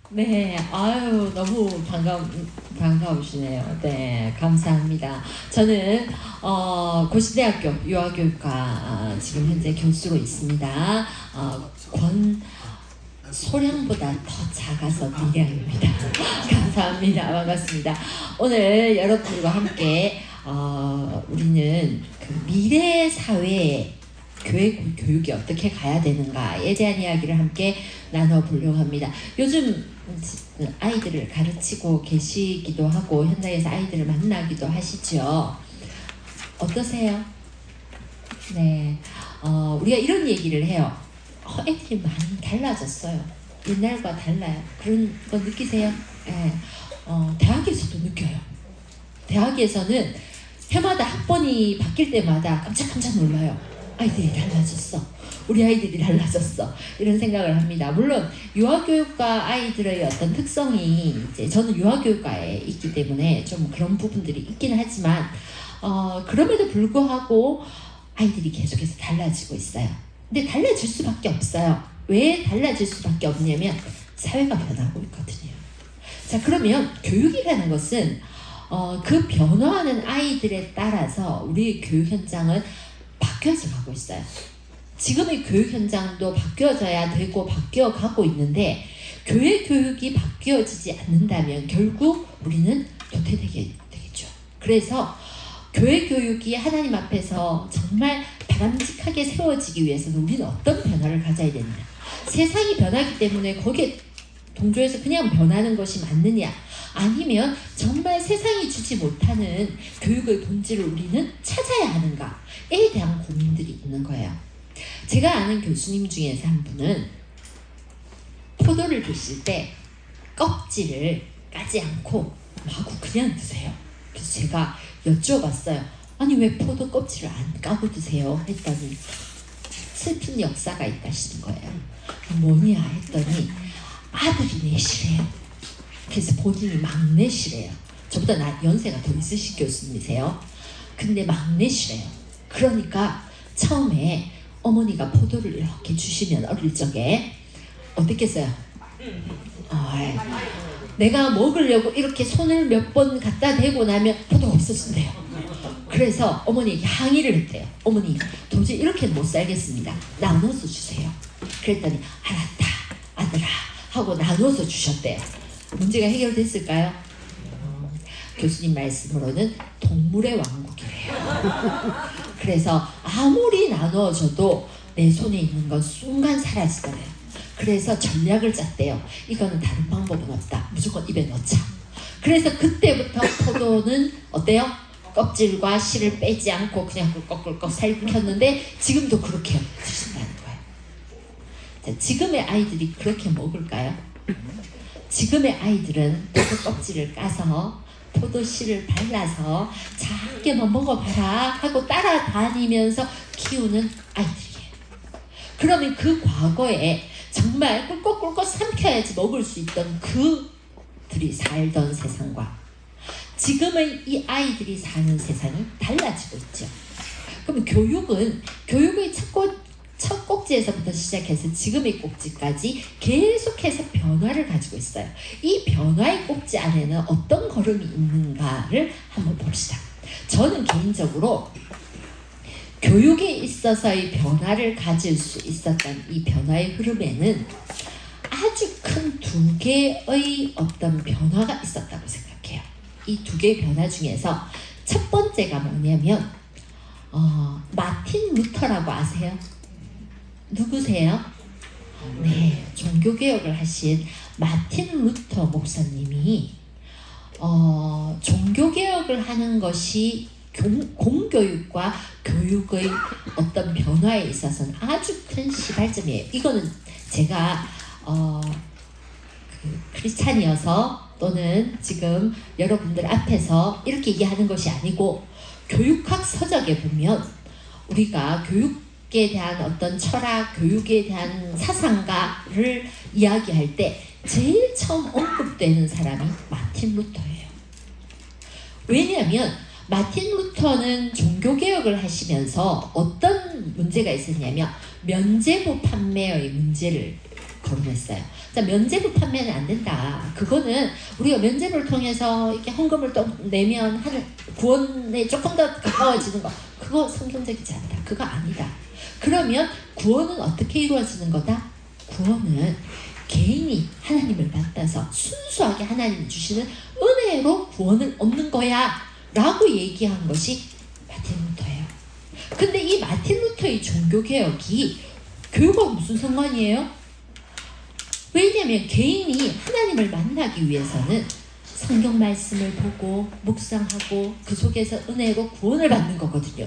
네, 아유, 너무 반가우시네요. 네, 감사합니다. 저는, 고시대학교 유아교육과 지금 현재 교수로 있습니다. 소량보다 더 작아서 미량입니다. 감사합니다. 반갑습니다. 오늘 여러분들과 함께, 우리는 그 미래 사회의 교육이 어떻게 가야 되는가에 대한 이야기를 함께 나눠보려고 합니다. 요즘 아이들을 가르치고 계시기도 하고 현장에서 아이들을 만나기도 하시죠. 어떠세요? 네, 우리가 이런 얘기를 해요. 애들이 많이 달라졌어요. 옛날과 달라요. 그런 거 느끼세요? 네. 대학에서도 느껴요. 대학에서는 해마다 학번이 바뀔 때마다 깜짝깜짝 놀라요. 아이들이 달라졌어. 우리 아이들이 달라졌어. 이런 생각을 합니다. 물론 유아교육과 아이들의 어떤 특성이 이제 저는 유아교육과에 있기 때문에 좀 그런 부분들이 있긴 하지만 그럼에도 불구하고 아이들이 계속해서 달라지고 있어요. 근데 달라질 수밖에 없어요. 왜 달라질 수밖에 없냐면 사회가 변하고 있거든요. 자, 그러면 교육이라는 것은 그 변화하는 아이들에 따라서 우리의 교육 현장은 바뀌어져 가고 있어요. 지금의 교육 현장도 바뀌어져야 되고 바뀌어가고 있는데 교육이 바뀌어지지 않는다면 결국 우리는 도태되게 되겠죠. 그래서 교회 교육이 하나님 앞에서 정말 바람직하게 세워지기 위해서는 우리는 어떤 변화를 가져야 되느냐. 세상이 변하기 때문에 거기에 동조해서 그냥 변하는 것이 맞느냐, 아니면 정말 세상이 주지 못하는 교육의 본질을 우리는 찾아야 하는가에 대한 고민들이 있는 거예요. 제가 아는 교수님 중에서 한 분은 포도를 드실 때 껍질을 까지 않고 마구 그냥 드세요. 그래서 제가 여쭤봤어요. 아니 왜 포도 껍질을 안 까고 드세요? 했더니 슬픈 역사가 있다시는 거예요. 뭐냐 했더니 아들이 넷이래요. 그래서 본인이 막내시래요. 저보다 연세가 더 있으신 교수님이세요. 근데 막내시래요. 그러니까 처음에 어머니가 포도를 이렇게 주시면 어릴 적에 어땠겠어요? 내가 먹으려고 이렇게 손을 몇 번 갖다 대고 나면 포도가 없어진대요. 그래서 어머니에게 항의를 했대요. 어머니 도저히 이렇게는 못 살겠습니다. 나눠서 주세요. 그랬더니 알았다 아들아 하고 나눠서 주셨대요. 문제가 해결됐을까요? 교수님 말씀으로는 동물의 왕국이래요. 그래서 아무리 나눠줘도 내 손에 있는 건 순간 사라지더래요. 그래서 전략을 짰대요. 이거는 다른 방법은 없다. 무조건 입에 넣자. 그래서 그때부터 포도는 어때요? 껍질과 씨를 빼지 않고 그냥 꿀꺽꿀꺽 살폈는데 지금도 그렇게 드신다는 거예요. 자, 지금의 아이들이 그렇게 먹을까요? 지금의 아이들은 포도 껍질을 까서 포도 씨를 발라서 작게만 먹어봐라 하고 따라다니면서 키우는 아이들이에요. 그러면 그 과거에 정말 꿀꺽꿀꺽 삼켜야지 먹을 수 있던 그들이 살던 세상과 지금의 이 아이들이 사는 세상이 달라지고 있죠. 그럼 교육의 첫 꼭지에서부터 시작해서 지금의 꼭지까지 계속해서 변화를 가지고 있어요. 이 변화의 꼭지 안에는 어떤 걸음이 있는가를 한번 봅시다. 저는 개인적으로 교육에 있어서의 변화를 가질 수 있었던 이 변화의 흐름에는 아주 큰 두 개의 어떤 변화가 있었다고 생각해요. 이 두 개의 변화 중에서 첫 번째가 뭐냐면 마틴 루터라고 아세요? 누구세요? 네, 종교개혁을 하신 마틴 루터 목사님이 종교개혁을 하는 것이 공교육과 교육의 어떤 변화에 있어서는 아주 큰 시발점이에요. 이거는 제가 크리스찬이어서 또는 지금 여러분들 앞에서 이렇게 얘기하는 것이 아니고 교육학 서적에 보면 우리가 교육에 대한 어떤 철학, 교육에 대한 사상가를 이야기할 때 제일 처음 언급되는 사람이 마틴 루터예요. 왜냐하면 마틴 루터는 종교개혁을 하시면서 어떤 문제가 있었냐면 면제부 판매의 문제를 거론했어요. 자, 면죄부 판매는 안 된다. 그거는 우리가 면죄부를 통해서 이렇게 헌금을 또 내면 하는 구원에 조금 더 가까워지는 거, 그거 성경적이지 않다. 그거 아니다. 그러면 구원은 어떻게 이루어지는 거다? 구원은 개인이 하나님을 만나서 순수하게 하나님이 주시는 은혜로 구원을 얻는 거야 라고 얘기한 것이 마틴 루터예요. 근데 이 마틴 루터의 종교개혁이 교육과 무슨 상관이에요? 왜냐하면 개인이 하나님을 만나기 위해서는 성경 말씀을 보고 묵상하고 그 속에서 은혜로 구원을 받는 거거든요.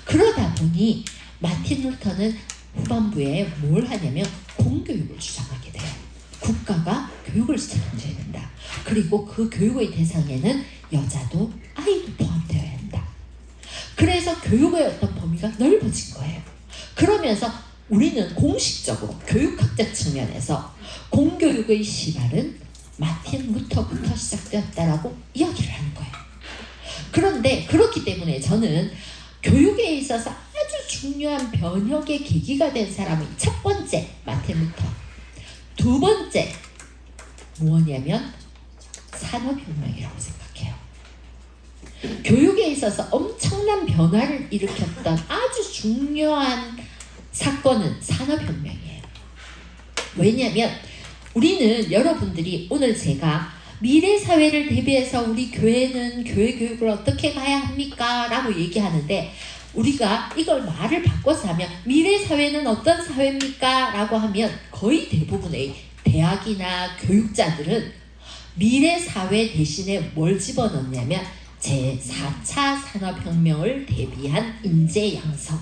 그러다 보니 마틴 루터는 후반부에 뭘 하냐면 공교육을 주장하게 돼요. 국가가 교육을 시작해줘야 된다. 그리고 그 교육의 대상에는 여자도 아이도 포함되어야 한다. 그래서 교육의 어떤 범위가 넓어진 거예요. 그러면서 우리는 공식적으로 교육학적 측면에서 공교육의 시발은 마틴 루터부터 시작되었다라고 이야기를 하는 거예요. 그런데 그렇기 때문에 저는 교육에 있어서 아주 중요한 변혁의 계기가 된 사람이 첫 번째 마틴 루터, 두 번째 뭐냐면 산업혁명이라고 생각해요. 교육에 있어서 엄청난 변화를 일으켰던 아주 중요한 사건은 산업혁명이에요. 왜냐하면 우리는 여러분들이 오늘 제가 미래 사회를 대비해서 우리 교회는 교회 교육을 어떻게 가야 합니까? 라고 얘기하는데 우리가 이걸 말을 바꿔서 하면 미래 사회는 어떤 사회입니까? 라고 하면 거의 대부분의 대학이나 교육자들은 미래 사회 대신에 뭘 집어넣냐면 제4차 산업혁명을 대비한 인재 양성,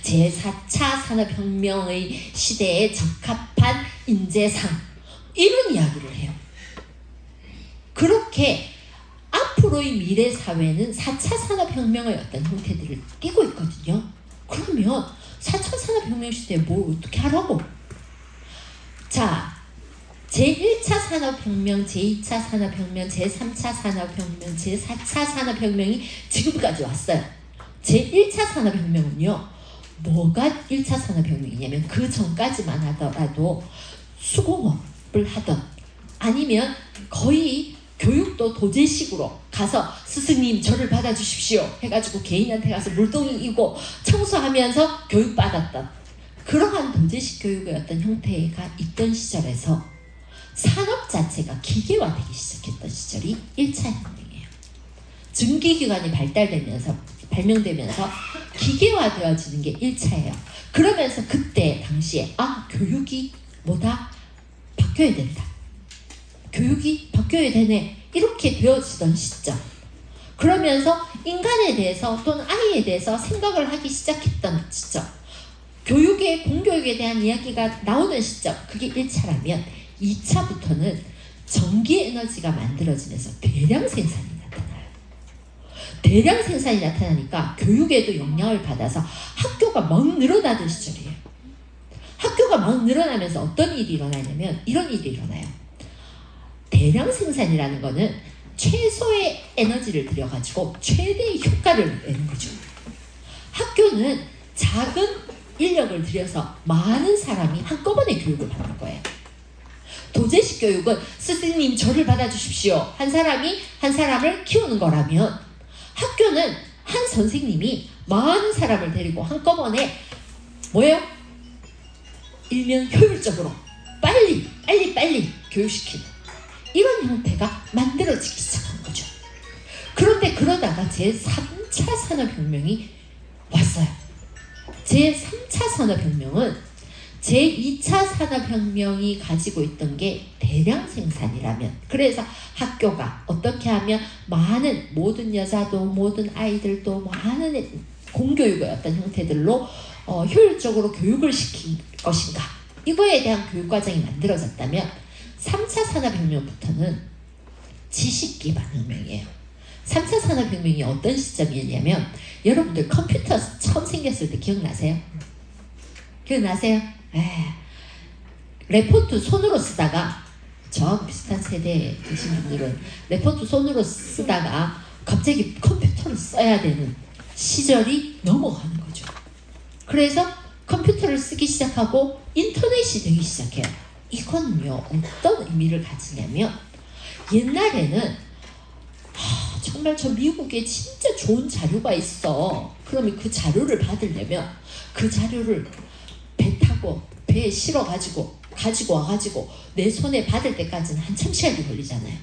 제4차 산업혁명의 시대에 적합한 인재상, 이런 이야기를 해요. 그렇게 앞으로의 미래 사회는 4차 산업혁명의 어떤 형태들을 띠고 있거든요. 그러면 4차 산업혁명 시대에 뭘 어떻게 하라고? 자, 제1차 산업혁명, 제2차 산업혁명, 제3차 산업혁명, 제4차 산업혁명이 지금까지 왔어요. 제1차 산업혁명은요, 뭐가 1차 산업혁명이냐면 그 전까지만 하더라도 수공업을 하던, 아니면 거의 교육도 도제식으로 가서 스승님 저를 받아주십시오 해가지고 개인한테 가서 물동이 이고 청소하면서 교육받았던 그러한 도제식 교육의 어떤 형태가 있던 시절에서 산업 자체가 기계화되기 시작했던 시절이 1차 혁명이에요. 증기기관이 발명되면서 기계화되어지는 게 1차예요. 그러면서 그때 당시에 교육이 뭐다? 바뀌어야 된다. 교육이 바뀌어야 되네. 이렇게 되어지던 시점. 그러면서 인간에 대해서 또는 아이에 대해서 생각을 하기 시작했던 시점. 교육의 공교육에 대한 이야기가 나오는 시점. 그게 1차라면 2차부터는 전기 에너지가 만들어지면서 대량 생산이 나타나요. 대량 생산이 나타나니까 교육에도 영향을 받아서 학교가 막 늘어나던 시절이에요. 학교가 막 늘어나면서 어떤 일이 일어나냐면 이런 일이 일어나요. 대량 생산이라는 거는 최소의 에너지를 들여가지고 최대의 효과를 내는 거죠. 학교는 작은 인력을 들여서 많은 사람이 한꺼번에 교육을 받는 거예요. 도제식 교육은 스승님 저를 받아주십시오. 한 사람이 한 사람을 키우는 거라면 학교는 한 선생님이 많은 사람을 데리고 한꺼번에 뭐예요? 일명 효율적으로 빨리 교육시키는 이런 형태가 만들어지기 시작한 거죠. 그런데 그러다가 제3차 산업혁명이 왔어요. 제3차 산업혁명은 제2차 산업혁명이 가지고 있던 게 대량 생산이라면, 그래서 학교가 어떻게 하면 많은 모든 여자도 모든 아이들도 많은 공교육의 어떤 형태들로 효율적으로 교육을 시킬 것인가, 이거에 대한 교육과정이 만들어졌다면 3차 산업혁명부터는 지식 기반 혁명이에요. 3차 산업혁명이 어떤 시점이었냐면 여러분들 컴퓨터 처음 생겼을 때 기억나세요? 기억나세요? 레포트 손으로 쓰다가, 저하고 비슷한 세대에 계신 분들은 레포트 손으로 쓰다가 갑자기 컴퓨터를 써야 되는 시절이 넘어가는 거죠. 그래서 컴퓨터를 쓰기 시작하고 인터넷이 되기 시작해요. 이거는요 어떤 의미를 가지냐면 옛날에는 정말 저 미국에 진짜 좋은 자료가 있어. 그러면 그 자료를 받으려면 그 자료를 배 타고 배에 실어 가지고 와가지고 내 손에 받을 때까지는 한참 시간이 걸리잖아요.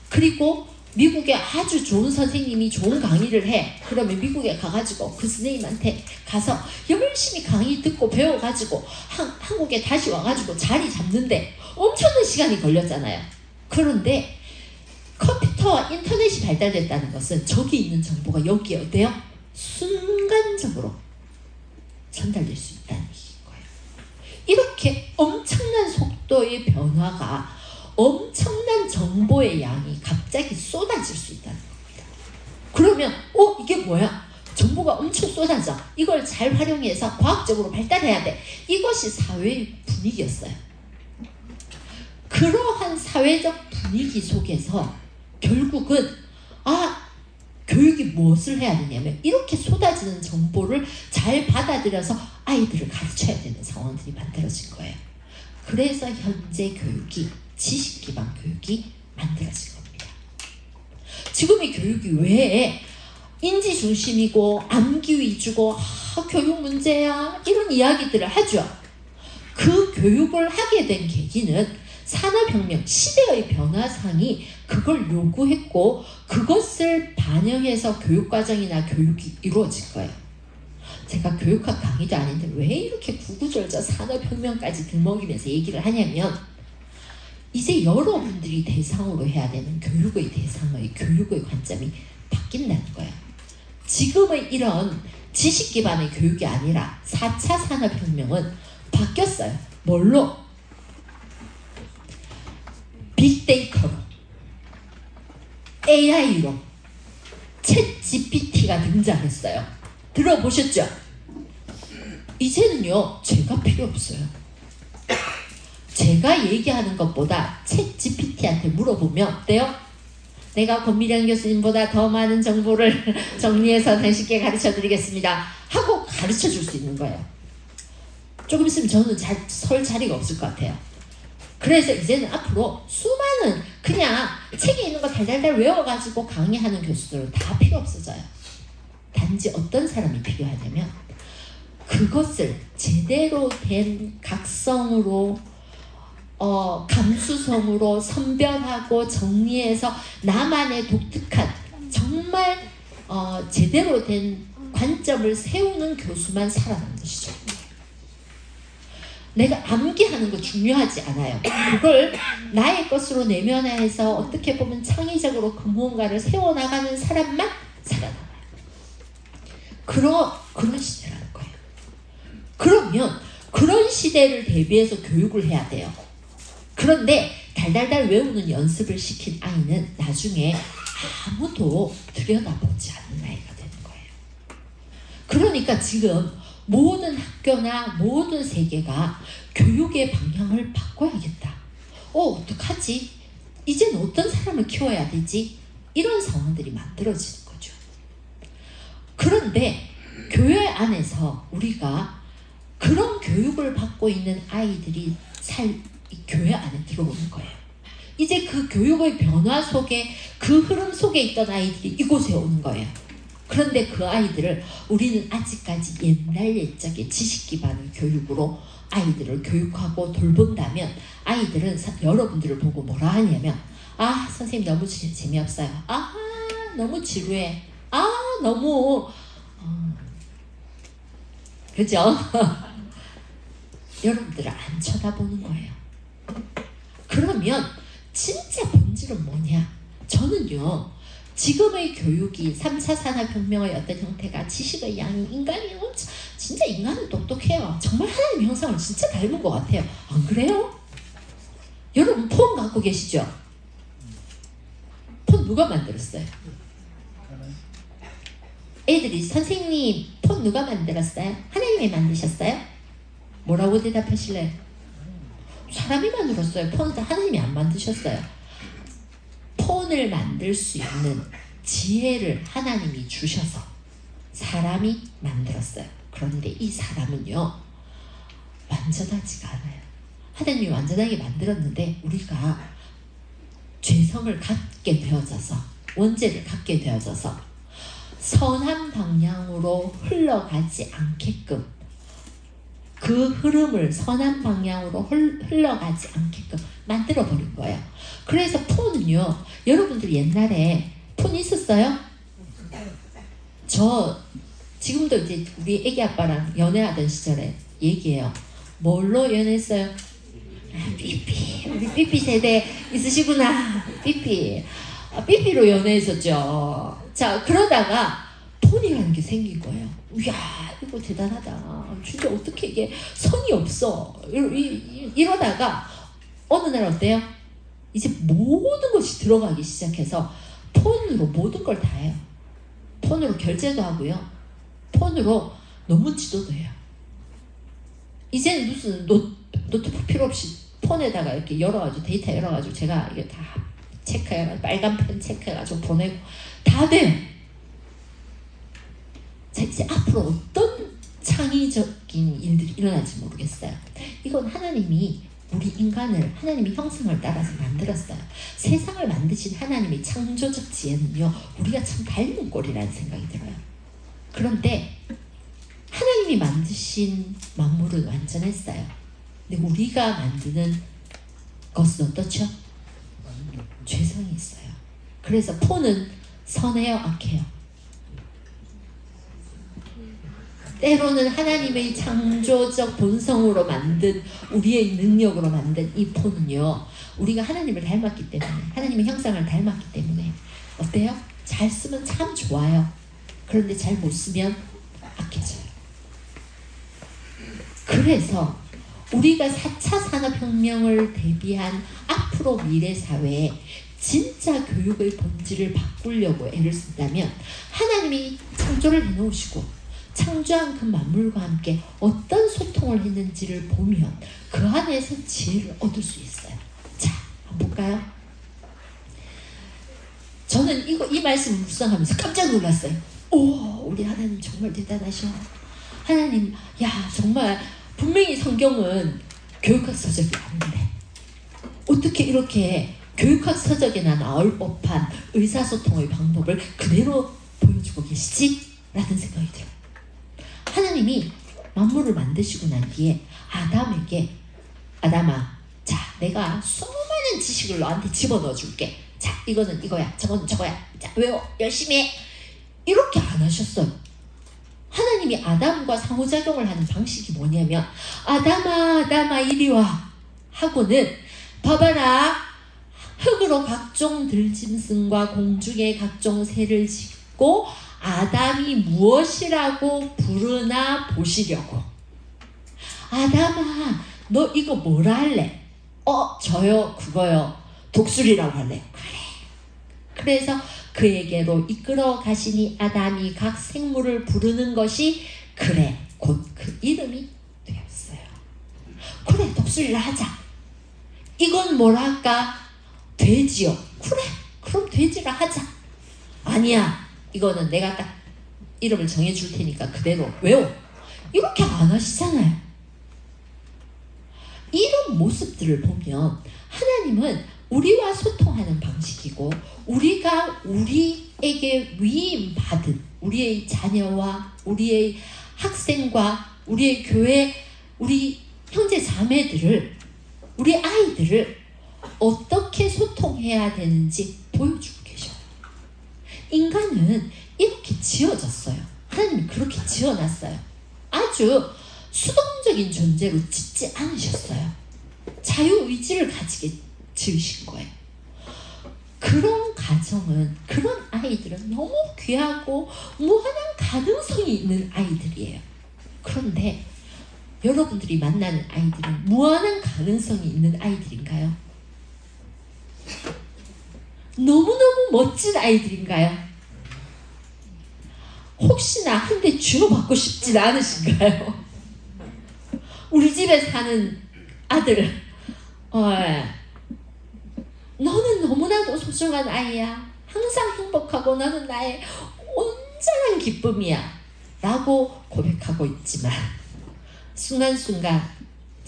그리고 미국에 아주 좋은 선생님이 좋은 강의를 해. 그러면 미국에 가가지고 그 선생님한테 가서 열심히 강의 듣고 배워가지고 한국에 다시 와가지고 자리 잡는데 엄청난 시간이 걸렸잖아요. 그런데 컴퓨터와 인터넷이 발달됐다는 것은 저기 있는 정보가 여기에 어때요? 순간적으로 전달될 수 있다는 얘기인 거예요. 이렇게 엄청난 속도의 변화가 엄청난 정보의 양이 갑자기 쏟아질 수 있다는 겁니다. 그러면 이게 뭐야? 정보가 엄청 쏟아져. 이걸 잘 활용해서 과학적으로 발달해야 돼. 이것이 사회의 분위기였어요. 그러한 사회적 분위기 속에서 결국은 교육이 무엇을 해야 되냐면 이렇게 쏟아지는 정보를 잘 받아들여서 아이들을 가르쳐야 되는 상황들이 만들어진 거예요. 그래서 현재 교육이 지식 기반 교육이 만들어진 겁니다. 지금의 교육이 왜 인지 중심이고 암기 위주고 교육 문제야 이런 이야기들을 하죠. 그 교육을 하게 된 계기는 산업혁명, 시대의 변화상이 그걸 요구했고 그것을 반영해서 교육과정이나 교육이 이루어질 거예요. 제가 교육학 강의도 아닌데 왜 이렇게 구구절절 산업혁명까지 들먹이면서 얘기를 하냐면 이제 여러분들이 대상으로 해야 되는 교육의 대상의 교육의 관점이 바뀐다는 거예요. 지금의 이런 지식 기반의 교육이 아니라 4차 산업혁명은 바뀌었어요. 뭘로? 빅데이터로, AI로, 챗 GPT가 등장했어요. 들어보셨죠? 이제는요, 제가 필요 없어요. 제가 얘기하는 것보다 챗 GPT한테 물어보면 어때요? 내가 권미령 교수님보다 더 많은 정보를 정리해서 당신께 가르쳐 드리겠습니다. 하고 가르쳐 줄 수 있는 거예요. 조금 있으면 저는 설 자리가 없을 것 같아요. 그래서 이제는 앞으로 수많은 그냥 책에 있는 거 달달달 외워가지고 강의하는 교수들은 다 필요 없어져요. 단지 어떤 사람이 필요하냐면 그것을 제대로 된 각성으로 감수성으로 선별하고 정리해서 나만의 독특한 정말 제대로 된 관점을 세우는 교수만 살아남는 시죠. 내가 암기하는 거 중요하지 않아요. 그걸 나의 것으로 내면화해서 어떻게 보면 창의적으로 그 무언가를 세워나가는 사람만 살아남아요. 그런 시대라는 거예요. 그러면 그런 시대를 대비해서 교육을 해야 돼요. 그런데 달달달 외우는 연습을 시킨 아이는 나중에 아무도 들여다보지 않는 아이가 되는 거예요. 그러니까 지금 모든 학교나 모든 세계가 교육의 방향을 바꿔야겠다. 어떡하지? 이제는 어떤 사람을 키워야 되지? 이런 상황들이 만들어지는 거죠. 그런데 교회 안에서 우리가 그런 교육을 받고 있는 아이들이 교회 안에 들어오는 거예요. 이제 그 교육의 변화 속에 그 흐름 속에 있던 아이들이 이곳에 오는 거예요. 그런데 그 아이들을 우리는 아직까지 옛날 옛적의 지식 기반의 교육으로 아이들을 교육하고 돌본다면 아이들은 여러분들을 보고 뭐라 하냐면 선생님 너무 재미없어요. 너무 지루해. 너무 그죠? 여러분들을 안 쳐다보는 거예요. 그러면 진짜 본질은 뭐냐? 저는요 지금의 교육이 3차 산업혁명의 어떤 형태가 지식의 양이 인간이 진짜 인간은 똑똑해요. 정말 하나님 형상을 진짜 닮은 것 같아요. 안 그래요? 여러분 폰 갖고 계시죠? 폰 누가 만들었어요? 애들이 선생님 폰 누가 만들었어요? 하나님이 만드셨어요? 뭐라고 대답하실래요? 사람이 만들었어요. 폰은 하나님이 안 만드셨어요. 폰을 만들 수 있는 지혜를 하나님이 주셔서 사람이 만들었어요. 그런데 이 사람은요 완전하지가 않아요. 하나님이 완전하게 만들었는데 우리가 죄성을 갖게 되어져서, 원죄를 갖게 되어져서 선한 방향으로 흘러가지 않게끔, 그 흐름을 선한 방향으로 흘러가지 않게끔 만들어버린 거예요. 그래서 폰은요, 여러분들 옛날에 폰 있었어요? 저 지금도 이제 우리 애기 아빠랑 연애하던 시절에 얘기해요. 뭘로 연애했어요? 삐삐. 우리 삐삐 세대 있으시구나. 삐삐. 삐삐로 연애했었죠. 자, 그러다가 폰이라는 게 생긴 거예요. 이야, 이거 대단하다. 진짜 어떻게 이게 선이 없어. 이러다가 어느 날 어때요? 이제 모든 것이 들어가기 시작해서 폰으로 모든 걸 다 해요. 폰으로 결제도 하고요. 폰으로 논문 지도도 해요. 이제는 무슨 노트북 필요 없이 폰에다가 이렇게 열어가지고, 데이터 열어가지고 제가 이게 다 체크해가지고, 빨간 펜 체크해가지고 보내고 다 돼요. 자, 이제 앞으로 어떤 창의적인 일들이 일어날지 모르겠어요. 이건 하나님이 우리 인간을 하나님의 형상을 따라서 만들었어요. 세상을 만드신 하나님의 창조적 지혜는요, 우리가 참 닮은 꼴이라는 생각이 들어요. 그런데 하나님이 만드신 만물은 완전했어요. 근데 우리가 만드는 것은 어떻죠? 죄성이 있어요. 그래서 폰은 선해요, 악해요? 때로는 하나님의 창조적 본성으로 만든, 우리의 능력으로 만든 이 폰은요, 우리가 하나님을 닮았기 때문에, 하나님의 형상을 닮았기 때문에 어때요? 잘 쓰면 참 좋아요. 그런데 잘 못 쓰면 악해져요. 그래서 우리가 4차 산업혁명을 대비한 앞으로 미래 사회에 진짜 교육의 본질을 바꾸려고 애를 쓴다면, 하나님이 창조를 해놓으시고 창조한 그 만물과 함께 어떤 소통을 했는지를 보면 그 안에서 지혜를 얻을 수 있어요. 자, 한번 볼까요? 저는 이 말씀을 묵상하면서 깜짝 놀랐어요. 오, 우리 하나님 정말 대단하셔. 하나님, 야, 정말 분명히 성경은 교육학 서적이 아닌데 어떻게 이렇게 교육학 서적에나 나올 법한 의사소통의 방법을 그대로 보여주고 계시지? 라는 생각이 들어요. 하나님이 만물을 만드시고 난 뒤에 아담에게, 아담아, 자, 내가 수많은 지식을 너한테 집어넣어 줄게. 자, 이거는 이거야, 저거는 저거야. 자, 외워, 열심히 해. 이렇게 안 하셨어요. 하나님이 아담과 상호작용을 하는 방식이 뭐냐면, 아담아, 아담아, 이리 와 하고는, 봐봐라, 흙으로 각종 들짐승과 공중의 각종 새를 짓고 아담이 무엇이라고 부르나 보시려고. 아담아, 너 이거 뭐라 할래? 저요, 그거요, 독수리라고 할래요. 그래. 그래서 그에게로 이끌어 가시니 아담이 각 생물을 부르는 것이 그래, 곧 그 이름이 되었어요. 그래, 독수리를 하자. 이건 뭐라 할까? 돼지요. 그래, 그럼 돼지를 하자. 아니야, 이거는 내가 딱 이름을 정해줄 테니까 그대로 외워. 이렇게 안 하시잖아요. 이런 모습들을 보면 하나님은 우리와 소통하는 방식이고, 우리가 우리에게 위임받은 우리의 자녀와 우리의 학생과 우리의 교회, 우리 형제 자매들을, 우리 아이들을 어떻게 소통해야 되는지 보여주고 계셔요. 인간은 이렇게 지어졌어요. 하나님이 그렇게 지어놨어요. 아주 수동적인 존재로 짓지 않으셨어요. 자유의지를 가지게 지으신 거예요. 그런 가정은, 그런 아이들은 너무 귀하고 무한한 가능성이 있는 아이들이에요. 그런데 여러분들이 만나는 아이들은 무한한 가능성이 있는 아이들인가요? 너무너무 멋진 아이들인가요? 혹시나 한 대 주고받고 싶진 않으신가요? 우리 집에 사는 아들, 너는 너무나도 소중한 아이야. 항상 행복하고 너는 나의 온전한 기쁨이야. 라고 고백하고 있지만 순간순간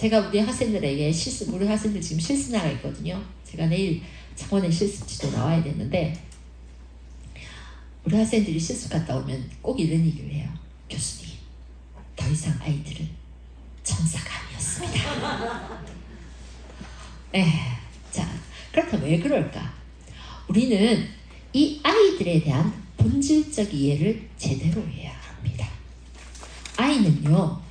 제가 우리 학생들에게 우리 학생들 지금 실습 나가 있거든요. 제가 내일 창원에 실습지도 나와야 되는데 우리 학생들이 실습 갔다 오면 꼭 이런 얘기를 해요. 교수님, 더 이상 아이들은 천사가 아니었습니다. 자, 그렇다면 왜 그럴까? 우리는 이 아이들에 대한 본질적 이해를 제대로 해야 합니다. 아이는요,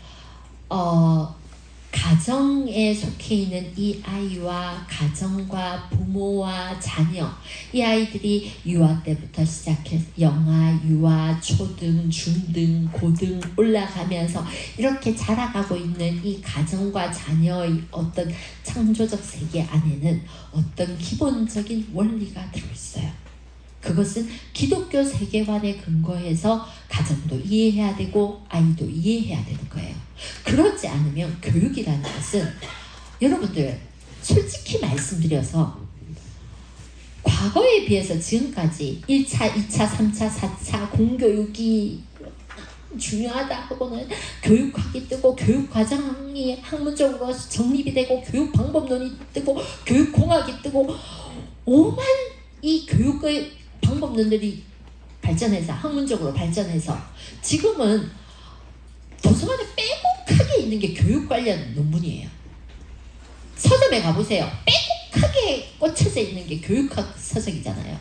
가정에 속해 있는 이 아이와 가정과 부모와 자녀, 이 아이들이 유아 때부터 시작해서 영아, 유아, 초등, 중등, 고등 올라가면서 이렇게 자라가고 있는 이 가정과 자녀의 어떤 창조적 세계 안에는 어떤 기본적인 원리가 들어있어요. 그것은 기독교 세계관에 근거해서 가정도 이해해야 되고 아이도 이해해야 되는 거예요. 그렇지 않으면 교육이라는 것은 여러분들 솔직히 말씀드려서 과거에 비해서 지금까지 1차, 2차, 3차, 4차 공교육이 중요하다 하고는 교육학이 뜨고 교육과정이 학문적으로 정립이 되고 교육방법론이 뜨고 교육공학이 뜨고 오만 이 교육의 방법론들이 발전해서 학문적으로 발전해서 지금은 도서관에 빼곡하게 있는 게 교육 관련 논문이에요. 서점에 가보세요. 빼곡하게 꽂혀져 있는 게 교육학 서적이잖아요.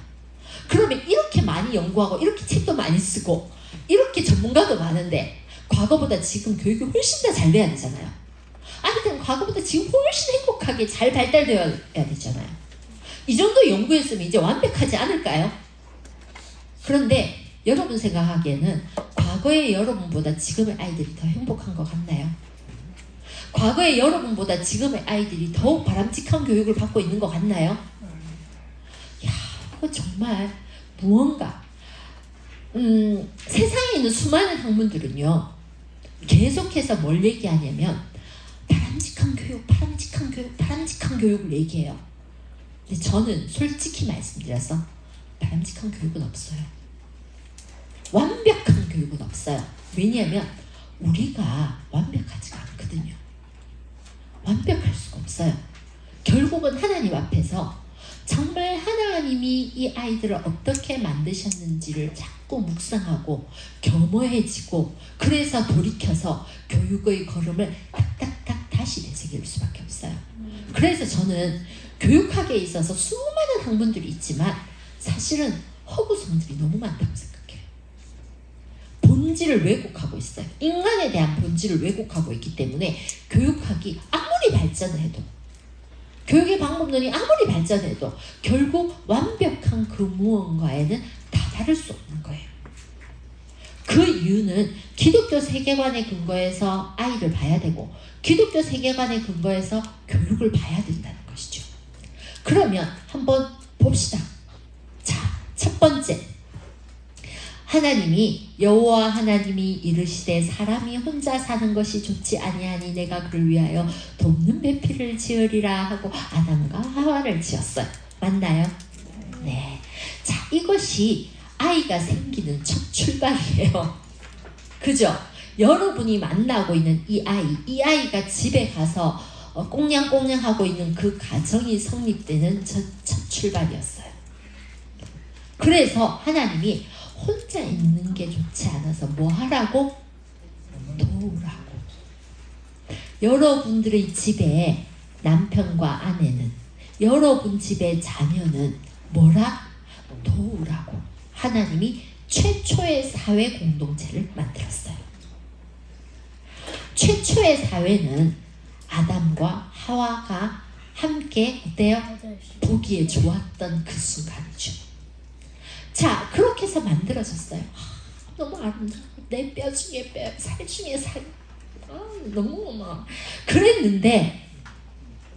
그러면 이렇게 많이 연구하고 이렇게 책도 많이 쓰고 이렇게 전문가도 많은데 과거보다 지금 교육이 훨씬 더 잘 돼야 되잖아요. 아이들은 과거보다 지금 훨씬 행복하게 잘 발달되어야 되잖아요. 이 정도 연구했으면 이제 완벽하지 않을까요? 그런데 여러분 생각하기에는 과거의 여러분보다 지금의 아이들이 더 행복한 것 같나요? 과거의 여러분보다 지금의 아이들이 더욱 바람직한 교육을 받고 있는 것 같나요? 야, 그거 정말 무언가 세상에 있는 수많은 학문들은요 계속해서 뭘 얘기하냐면 바람직한 교육, 바람직한 교육, 바람직한 교육을 얘기해요. 근데 저는 솔직히 말씀드려서 바람직한 교육은 없어요. 완벽한 교육은 없어요. 왜냐하면 우리가 완벽하지가 않거든요. 완벽할 수가 없어요. 결국은 하나님 앞에서 정말 하나님이 이 아이들을 어떻게 만드셨는지를 자꾸 묵상하고 겸허해지고 그래서 돌이켜서 교육의 걸음을 딱딱딱 다시 되새길 수밖에 없어요. 그래서 저는 교육학에 있어서 수많은 학문들이 있지만 사실은 허구성들이 너무 많다고 생각해요. 본질을 왜곡하고 있어요. 인간에 대한 본질을 왜곡하고 있기 때문에 교육학이 아무리 발전을 해도 교육의 방법론이 아무리 발전해도 결국 완벽한 그 무언가에는 다다를 수 없는 거예요. 그 이유는 기독교 세계관에 근거해서 아이를 봐야 되고 기독교 세계관에 근거해서 교육을 봐야 된다는 것이죠. 그러면 한번 봅시다. 자, 첫 번째, 하나님이 여호와 하나님이 이르시되 사람이 혼자 사는 것이 좋지 아니하니 내가 그를 위하여 돕는 배필을 지으리라 하고 아담과 하와를 지었어요. 맞나요? 네. 자, 이것이 아이가 생기는 첫 출발이에요. 그죠? 여러분이 만나고 있는 이 아이가 집에 가서 꽁냥꽁냥 하고 있는 그 가정이 성립되는 첫 출발이었어요. 그래서 하나님이 혼자 있는 게 좋지 않아서 뭐 하라고? 도우라고. 여러분들의 집에 남편과 아내는, 여러분 집의 자녀는 뭐라? 도우라고. 하나님이 최초의 사회 공동체를 만들었어요. 최초의 사회는 아담과 하와가 함께 어때요? 보기에 좋았던 그 순간이죠. 자, 그렇게 해서 만들어졌어요. 너무 아름다워. 내 뼈 중에 뼈, 살 중에 살. 너무 막 그랬는데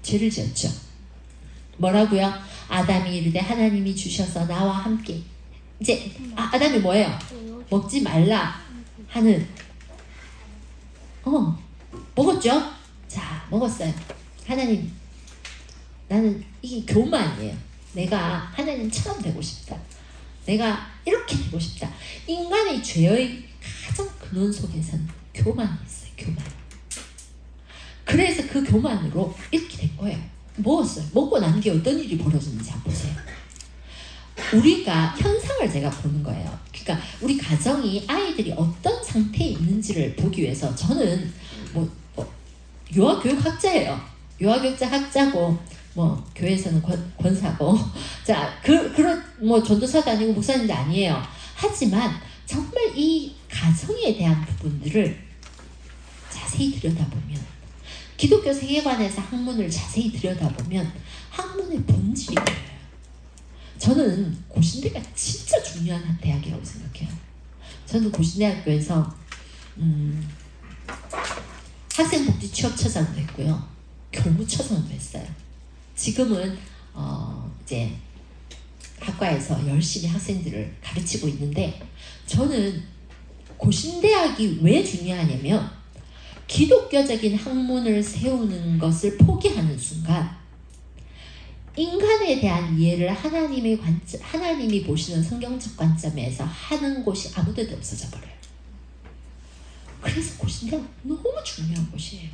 죄를 지었죠. 뭐라고요? 아담이 이르되 하나님이 주셔서 나와 함께 이제 아담이 뭐예요? 먹지 말라 하는 먹었죠? 자, 먹었어요. 하나님, 나는 이게 교만이에요. 내가 하나님처럼 되고 싶다. 내가 이렇게 되고 싶다. 인간의 죄의 가장 근원 속에서는 교만이 있어요. 교만. 그래서 그 교만으로 이렇게 된 거예요. 먹었어요. 먹고 난 뒤에 어떤 일이 벌어졌는지 한번 보세요. 우리가 현상을 제가 보는 거예요. 그러니까 우리 가정이 아이들이 어떤 상태에 있는지를 보기 위해서 저는 유아교육학자예요. 유아교육자 학자고 교회에서는 권사고 그런 전도사도 아니고 목사님도 아니에요. 하지만 정말 이 가정에 대한 부분들을 자세히 들여다보면 기독교 세계관에서 학문을 자세히 들여다보면 학문의 본질이 뭐예요? 저는 고신대가 진짜 중요한 대학이라고 생각해요. 저는 고신대학교에서 학생복지 취업처장도 했고요. 교무처장도 했어요. 지금은 이제 학과에서 열심히 학생들을 가르치고 있는데 저는 고신대학이 왜 중요하냐면 기독교적인 학문을 세우는 것을 포기하는 순간 인간에 대한 이해를 하나님이 보시는 성경적 관점에서 하는 곳이 아무 데도 없어져 버려요. 그래서 고신대학 너무 중요한 곳이에요.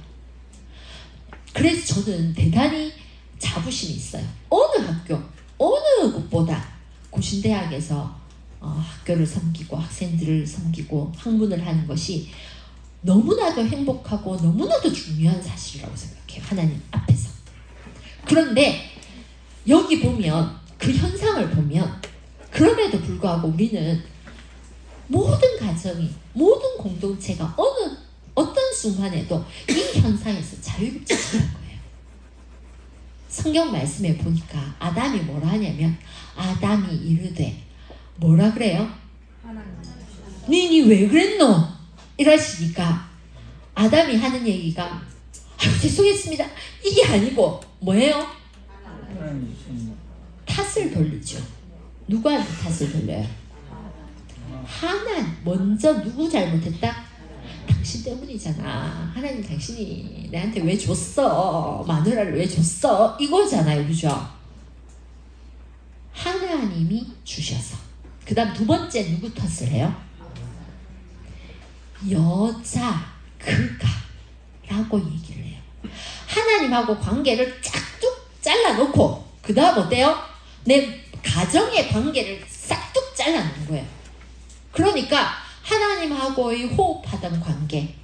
그래서 저는 대단히 자부심이 있어요. 어느 학교, 어느 곳보다 고신대학에서 학교를 섬기고 학생들을 섬기고 학문을 하는 것이 너무나도 행복하고 너무나도 중요한 사실이라고 생각해요. 하나님 앞에서. 그런데 여기 보면 그 현상을 보면 그럼에도 불구하고 우리는 모든 가정이 모든 공동체가 어떤 순간에도 이 현상에서 자유롭지 않은 거예요. 성경 말씀에 보니까 아담이 뭐라 하냐면 아담이 이르되 뭐라 그래요? 니니 왜 그랬노? 이러시니까 아담이 하는 얘기가 죄송했습니다. 이게 아니고 뭐예요? 탓을 돌리죠. 누구한테 탓을 돌려요? 하나님. 먼저 누구 잘못했다? 당신 때문이잖아. 하나님 당신이 내한테 왜 줬어? 마누라를 왜 줬어? 이거잖아요. 그죠? 하나님이 주셔서. 그 다음 두 번째 누구 탓을 해요? 여자 그가 라고 얘기를 해요. 하나님하고 관계를 쫙뚝 잘라놓고 그 다음 어때요? 내 가정의 관계를 싹둑 잘라놓은 거예요. 그러니까 하나님하고의 호흡하던 관계,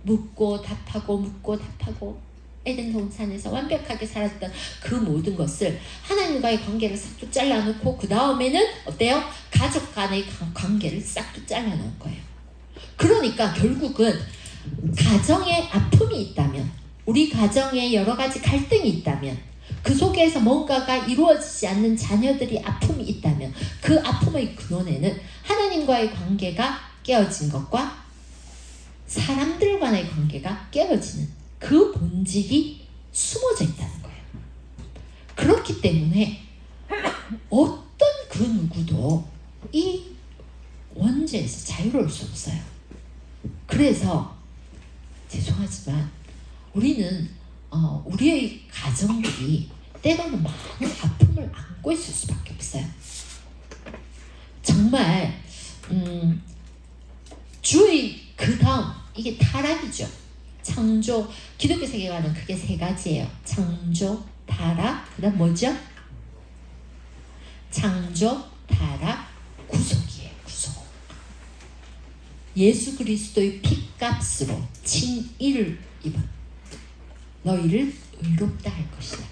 묻고 답하고 에덴 동산에서 완벽하게 살았던 그 모든 것을 하나님과의 관계를 싹둑 잘라놓고 그 다음에는 어때요? 가족 간의 관계를 싹둑 잘라놓은 거예요. 그러니까 결국은 가정에 아픔이 있다면, 우리 가정에 여러 가지 갈등이 있다면, 그 속에서 뭔가가 이루어지지 않는 자녀들이 아픔이 있다면 그 아픔의 근원에는 하나님과의 관계가 깨어진 것과 사람들과의 관계가 깨어지는 그 본질이 숨어져 있다는 거예요. 그렇기 때문에 어떤 그 누구도 이 원죄에서 자유로울 수 없어요. 그래서 죄송하지만 우리는 우리의 가정들이 때로는 많은 아픔을 안고 있을 수밖에 없어요. 정말 주의 그 다음 이게 타락이죠. 창조, 기독교 세계관은 크게 세 가지예요. 창조, 타락, 그 다음 뭐죠? 창조, 타락, 구속이에요. 구속. 예수 그리스도의 핏값으로 칭의를 입은 너희를 의롭다 할 것이다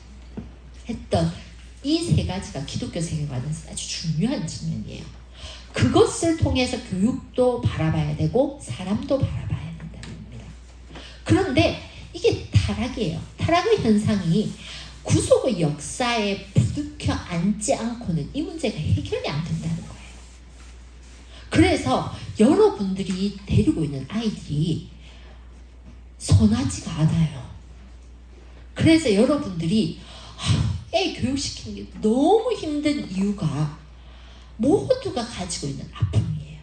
했던 이 세 가지가 기독교 세계관에서 아주 중요한 측면이에요. 그것을 통해서 교육도 바라봐야 되고 사람도 바라봐야 된다는 겁니다. 그런데 이게 타락이에요. 타락의 현상이 구속의 역사에 부딪혀 앉지 않고는 이 문제가 해결이 안 된다는 거예요. 그래서 여러분들이 데리고 있는 아이들이 선하지가 않아요. 그래서 여러분들이 애 교육시키는 게 너무 힘든 이유가 모두가 가지고 있는 아픔이에요.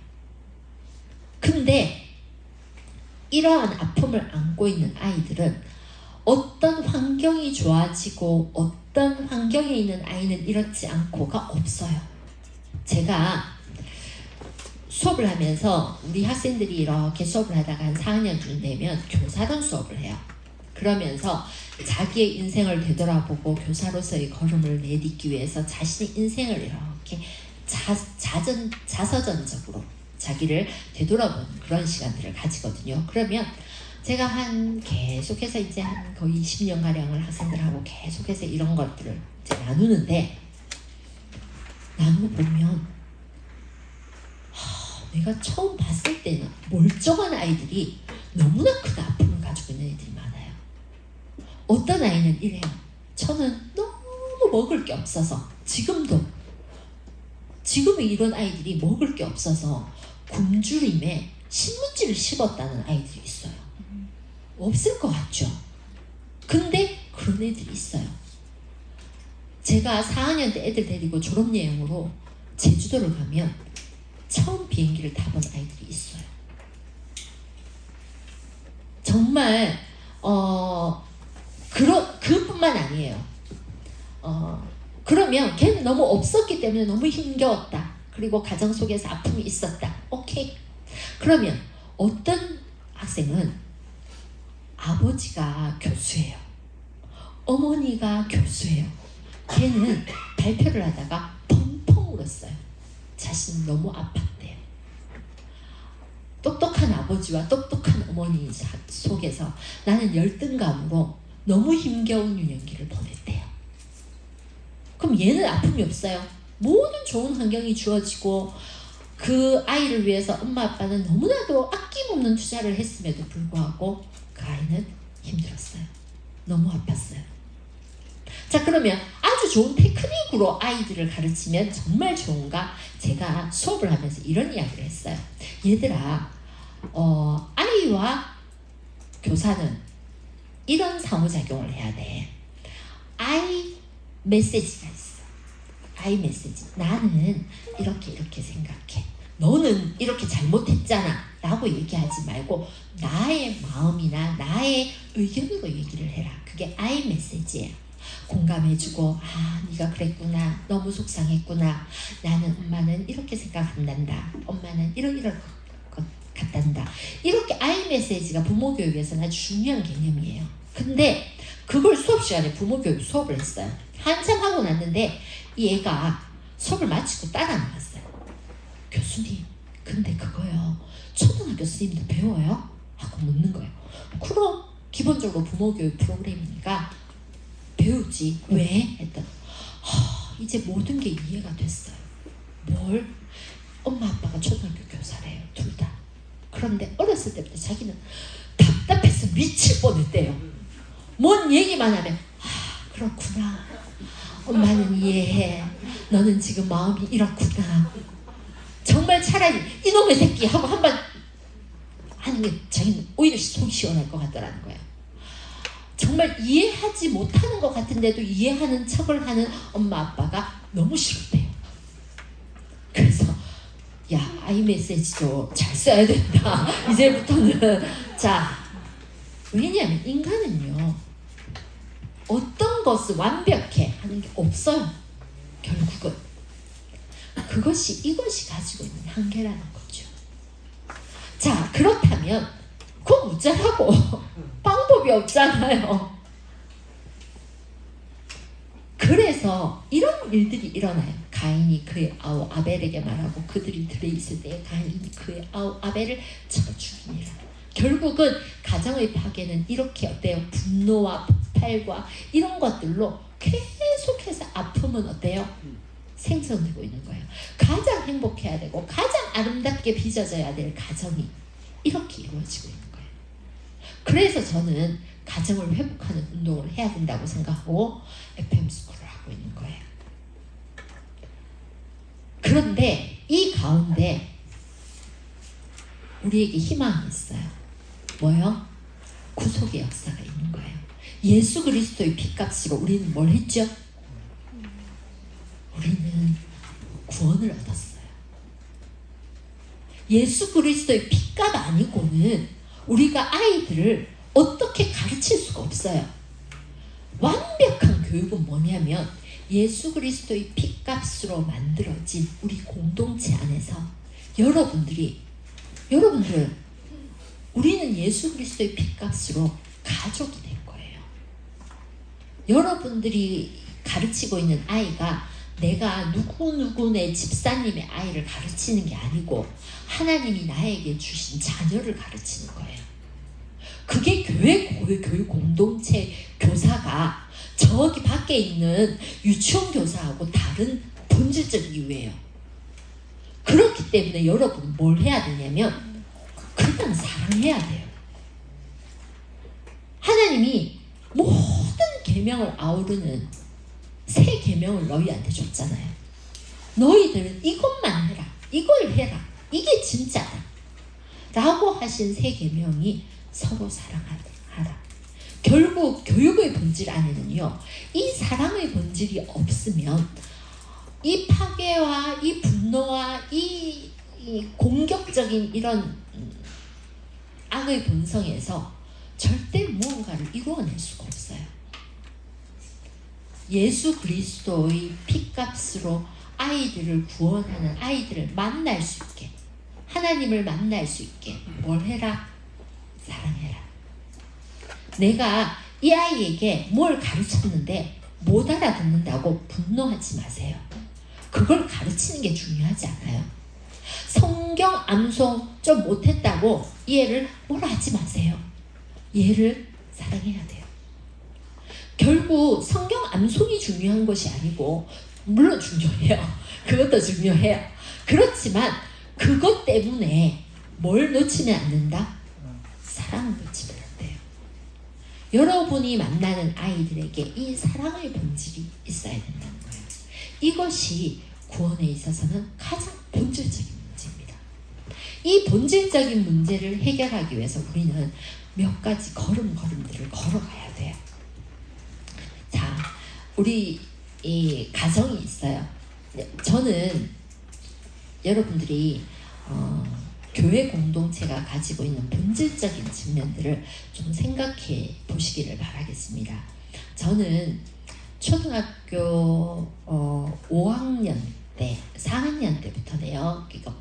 근데 이러한 아픔을 안고 있는 아이들은 어떤 환경이 좋아지고 어떤 환경에 있는 아이는 이렇지 않고가 없어요. 제가 수업을 하면서 우리 학생들이 이렇게 수업을 하다가 한 4학년쯤 되면 교사론 수업을 해요. 그러면서 자기의 인생을 되돌아보고 교사로서의 걸음을 내딛기 위해서 자신의 인생을 이렇게 자서전적으로 자기를 되돌아보는 그런 시간들을 가지거든요. 그러면 제가 계속해서 이제 한 거의 20년가량을 학생들하고 계속해서 이런 것들을 이제 나누는데, 나누보면 내가 처음 봤을 때는 멀쩡한 아이들이 너무나 큰 아픔을 가지고 있는 애들이 많아요. 어떤 아이는 이래요. 저는 너무 먹을 게 없어서, 지금은 이런 아이들이 먹을 게 없어서 굶주림에 신문지를 씹었다는 아이들이 있어요. 없을 것 같죠? 근데 그런 애들이 있어요. 제가 4학년 때 애들 데리고 졸업여행으로 제주도를 가면 처음 비행기를 타본 아이들이 있어요. 정말 그뿐만 아니에요. 그러면 걔는 너무 없었기 때문에 너무 힘겨웠다. 그리고 가정 속에서 아픔이 있었다. 오케이. 그러면 어떤 학생은 아버지가 교수예요. 어머니가 교수예요. 걔는 발표를 하다가 펑펑 울었어요. 자신이 너무 아팠대요. 똑똑한 아버지와 똑똑한 어머니 속에서 나는 열등감으로 너무 힘겨운 유년기를 보냈대요. 그럼 얘는 아픔이 없어요. 모든 좋은 환경이 주어지고 그 아이를 위해서 엄마 아빠는 너무나도 아낌없는 투자를 했음에도 불구하고 그 아이는 힘들었어요. 너무 아팠어요. 자, 그러면 아주 좋은 테크닉으로 아이들을 가르치면 정말 좋은가? 제가 수업을 하면서 이런 이야기를 했어요. 얘들아, 아이와 교사는 이런 상호작용을 해야 돼. I 메시지가 있어. I 메시지. 나는 이렇게 생각해. 너는 이렇게 잘못했잖아 라고 얘기하지 말고 나의 마음이나 나의 의견으로 얘기를 해라. 그게 I 메시지예요. 공감해주고, 네가 그랬구나, 너무 속상했구나, 나는 엄마는 이렇게 생각한단다, 엄마는 이런 것 같단다. 이렇게 I 메시지가 부모 교육에서는 아주 중요한 개념이에요. 근데 그걸 수업 시간에 부모 교육 수업을 했어요. 한참 하고 났는데 이 애가 수업을 마치고 따라 나갔어요. 교수님, 근데 그거요, 초등학교 스님들 배워요? 하고 묻는 거예요. 그럼 기본적으로 부모 교육 프로그램이니까 배우지. 왜? 했더니 이제 모든 게 이해가 됐어요. 뭘? 엄마 아빠가 초등학교 교사래요, 둘 다. 그런데 어렸을 때부터 자기는 답답해서 미칠 뻔했대요. 뭔 얘기만 하면 그렇구나, 엄마는 이해해, 너는 지금 마음이 이렇구나. 정말 차라리 이놈의 새끼 하고 한번 하는 게 자기는 오히려 속이 시원할 것 같더라는 거예요. 정말 이해하지 못하는 것 같은데도 이해하는 척을 하는 엄마 아빠가 너무 싫었대요. 그래서 아이 메시지도 잘 써야 된다. 이제부터는. 자, 왜냐하면 인간은요, 어떤 것을 완벽해 하는 게 없어요. 결국은 이것이 가지고 있는 한계라는 거죠. 자, 그렇다면 그건 무자라고 방법이 없잖아요. 그래서 이런 일들이 일어나요. 가인이 그의 아우 아벨에게 말하고 그들이 들어있을 때 가인이 그의 아우 아벨을 쳐 죽이니라. 결국은 가정의 파괴는 이렇게 어때요? 분노와 폭발과 이런 것들로 계속해서 아픔은 어때요? 생성되고 있는 거예요. 가장 행복해야 되고 가장 아름답게 빚어져야 될 가정이 이렇게 이루어지고 있는 거예요. 그래서 저는 가정을 회복하는 운동을 해야 된다고 생각하고 FM 스쿨을 하고 있는 거예요. 그런데 이 가운데 우리에게 희망이 있어요. 뭐요? 구속의 역사가 있는 거예요. 예수 그리스도의 피값으로 우리는 뭘 했죠? 우리는 구원을 얻었어요. 예수 그리스도의 피값 아니고는 우리가 아이들을 어떻게 가르칠 수가 없어요. 완벽한 교육은 뭐냐면 예수 그리스도의 피값으로 만들어진 우리 공동체 안에서 여러분들 우리는 예수 그리스도의 피값으로 가족이 된 거예요. 여러분들이 가르치고 있는 아이가 내가 누구누구네 집사님의 아이를 가르치는 게 아니고 하나님이 나에게 주신 자녀를 가르치는 거예요. 그게 교육 공동체 교사가 저기 밖에 있는 유치원 교사하고 다른 본질적 이유예요. 그렇기 때문에 여러분 뭘 해야 되냐면 그냥 사랑해야 돼요. 하나님이 모든 계명을 아우르는 새 계명을 너희한테 줬잖아요. 너희들은 이것만 해라. 이걸 해라. 이게 진짜다. 라고 하신 새 계명이 서로 사랑하라. 결국 교육의 본질 안에는요. 이 사랑의 본질이 없으면 이 파괴와 이 분노와 이 공격적인 이런 악의 본성에서 절대 무언가를 이루어낼 수가 없어요. 예수 그리스도의 핏값으로 아이들을 구원하는 아이들을 만날 수 있게 하나님을 만날 수 있게 뭘 해라? 사랑해라. 내가 이 아이에게 뭘 가르쳤는데 못 알아듣는다고 분노하지 마세요. 그걸 가르치는 게 중요하지 않아요. 성경 암송 좀 못했다고 얘를 뭐라 하지 마세요. 얘를 사랑해야 돼요. 결국 성경 암송이 중요한 것이 아니고 물론 중요해요. 그것도 중요해요. 그렇지만 그것 때문에 뭘 놓치면 안 된다? 사랑을 놓치면 안 돼요. 여러분이 만나는 아이들에게 이 사랑의 본질이 있어야 된다는 거예요. 이것이 구원에 있어서는 가장 본질적인 문제입니다. 이 본질적인 문제를 해결하기 위해서 우리는 몇 가지 걸음들을 걸어가야 돼요. 자, 우리 이 가정이 있어요. 저는 여러분들이 교회 공동체가 가지고 있는 본질적인 측면들을 좀 생각해 보시기를 바라겠습니다. 저는 초등학교 5학년 때, 4학년 때부터네요. 그러니까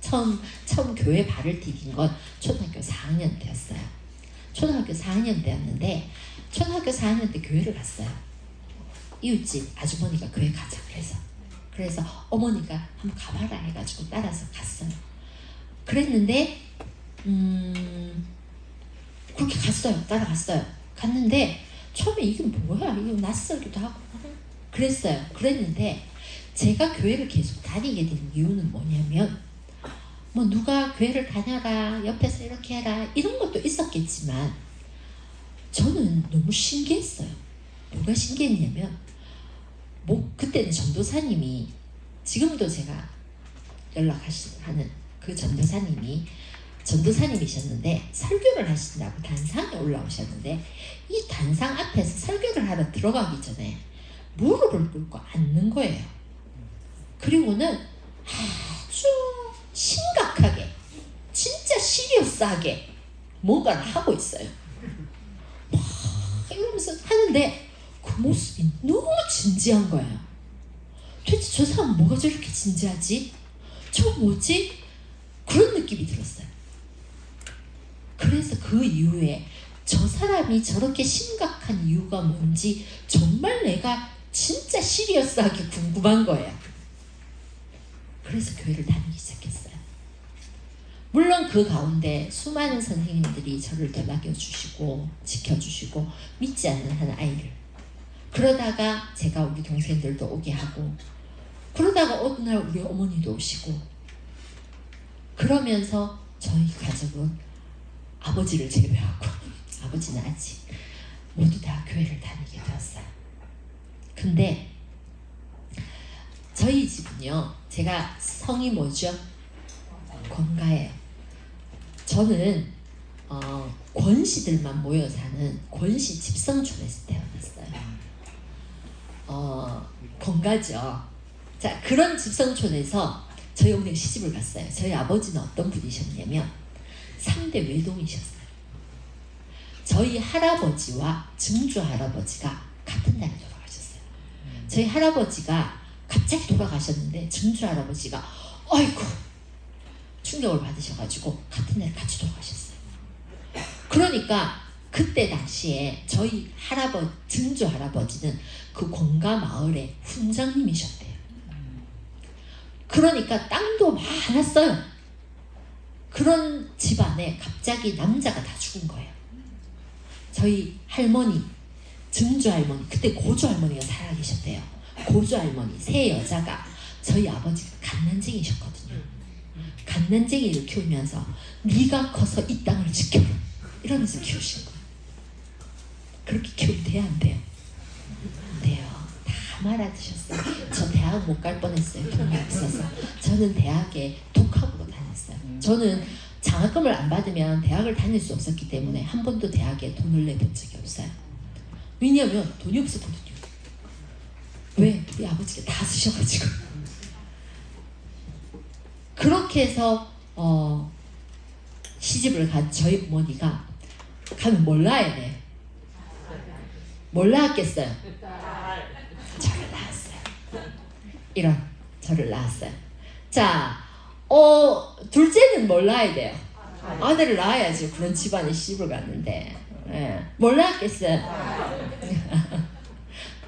처음 교회 발을 디딘 건 초등학교 4학년 때였어요. 초등학교 4학년 때였는데 초등학교 4학년 때 교회를 갔어요. 이웃집 아주머니가 교회 가자 그래서 어머니가 한번 가봐라 해가지고 따라서 갔어요. 그랬는데 그렇게 갔어요. 따라갔어요. 갔는데 처음에 이게 뭐야? 이거 낯설기도 하고 그랬어요. 그랬는데 제가 교회를 계속 다니게 된 이유는 뭐냐면 뭐 누가 교회를 다녀라 옆에서 이렇게 해라 이런 것도 있었겠지만 저는 너무 신기했어요. 뭐가 신기했냐면 그때는 전도사님이 지금도 제가 연락하는 그 전도사님이셨는데 설교를 하신다고 단상에 올라오셨는데 이 단상 앞에서 설교를 하러 들어가기 전에 무릎을 꿇고 앉는 거예요. 그리고는 아주 심각하게 진짜 시리어스하게 뭔가를 하고 있어요. 막 이러면서 하는데 그 모습이 너무 진지한 거예요. 도대체 저 사람 뭐가 저렇게 진지하지? 저 뭐지? 그런 느낌이 들었어요. 그래서 그 이후에 저 사람이 저렇게 심각한 이유가 뭔지 정말 내가 진짜 시리어스하게 궁금한 거예요. 그래서 교회를 다니기 시작했어요. 물론 그 가운데 수많은 선생님들이 저를 되먹여주시고 지켜주시고 믿지 않는 한 아이를 그러다가 제가 우리 동생들도 오게 하고 그러다가 어느 날 우리 어머니도 오시고 그러면서 저희 가족은 아버지를 제외하고 아버지는 아직 모두 다 교회를 다니게 되었어요. 근데 저희 집은요, 제가 성이 뭐죠? 권가예요. 저는 권씨들만 모여 사는 권씨 집성촌에서 태어났어요. 권가죠. 자, 그런 집성촌에서 저희 어머니가 시집을 갔어요. 저희 아버지는 어떤 분이셨냐면 3대 외동이셨어요. 저희 할아버지와 증조 할아버지가 같은 날에 돌아가셨어요. 저희 할아버지가 갑자기 돌아가셨는데 증조 할아버지가 아이고 충격을 받으셔가지고 같은 날에 같이 돌아가셨어요. 그러니까 그때 당시에 저희 증조 할아버지는 그 공가 마을의 훈장님이셨대요. 그러니까 땅도 많았어요. 그런 집안에 갑자기 남자가 다 죽은 거예요. 저희 할머니, 증조 할머니, 그때 고조 할머니가 살아계셨대요. 고조 할머니, 세 여자가 저희 아버지가 갓난쟁이셨거든요. 갓난쟁이를 키우면서 네가 커서 이 땅을 지켜라 이러면서 키우신 거예요. 그렇게 키우면 돼요, 안 돼요? 안 돼요. 다 말아드셨어요. 저 대학 못 갈 뻔했어요. 돈이 없어서. 저는 대학에 독학으로 다녔어요. 저는 장학금을 안 받으면 대학을 다닐 수 없었기 때문에 한 번도 대학에 돈을 내본 적이 없어요. 왜냐하면 돈이 없었거든요. 왜? 우리 아버지가 다 쓰셔가지고. 그렇게 해서 시집을 간 저희 어머니가 가면 뭘 낳아야 돼? 뭘 낳았겠어요? 저를 낳았어요. 이런 저를 낳았어요. 자, 둘째는 뭘 낳아야 돼요? 아들을 낳아야지. 그런 집안에 시집을 갔는데 뭘 낳았겠어요?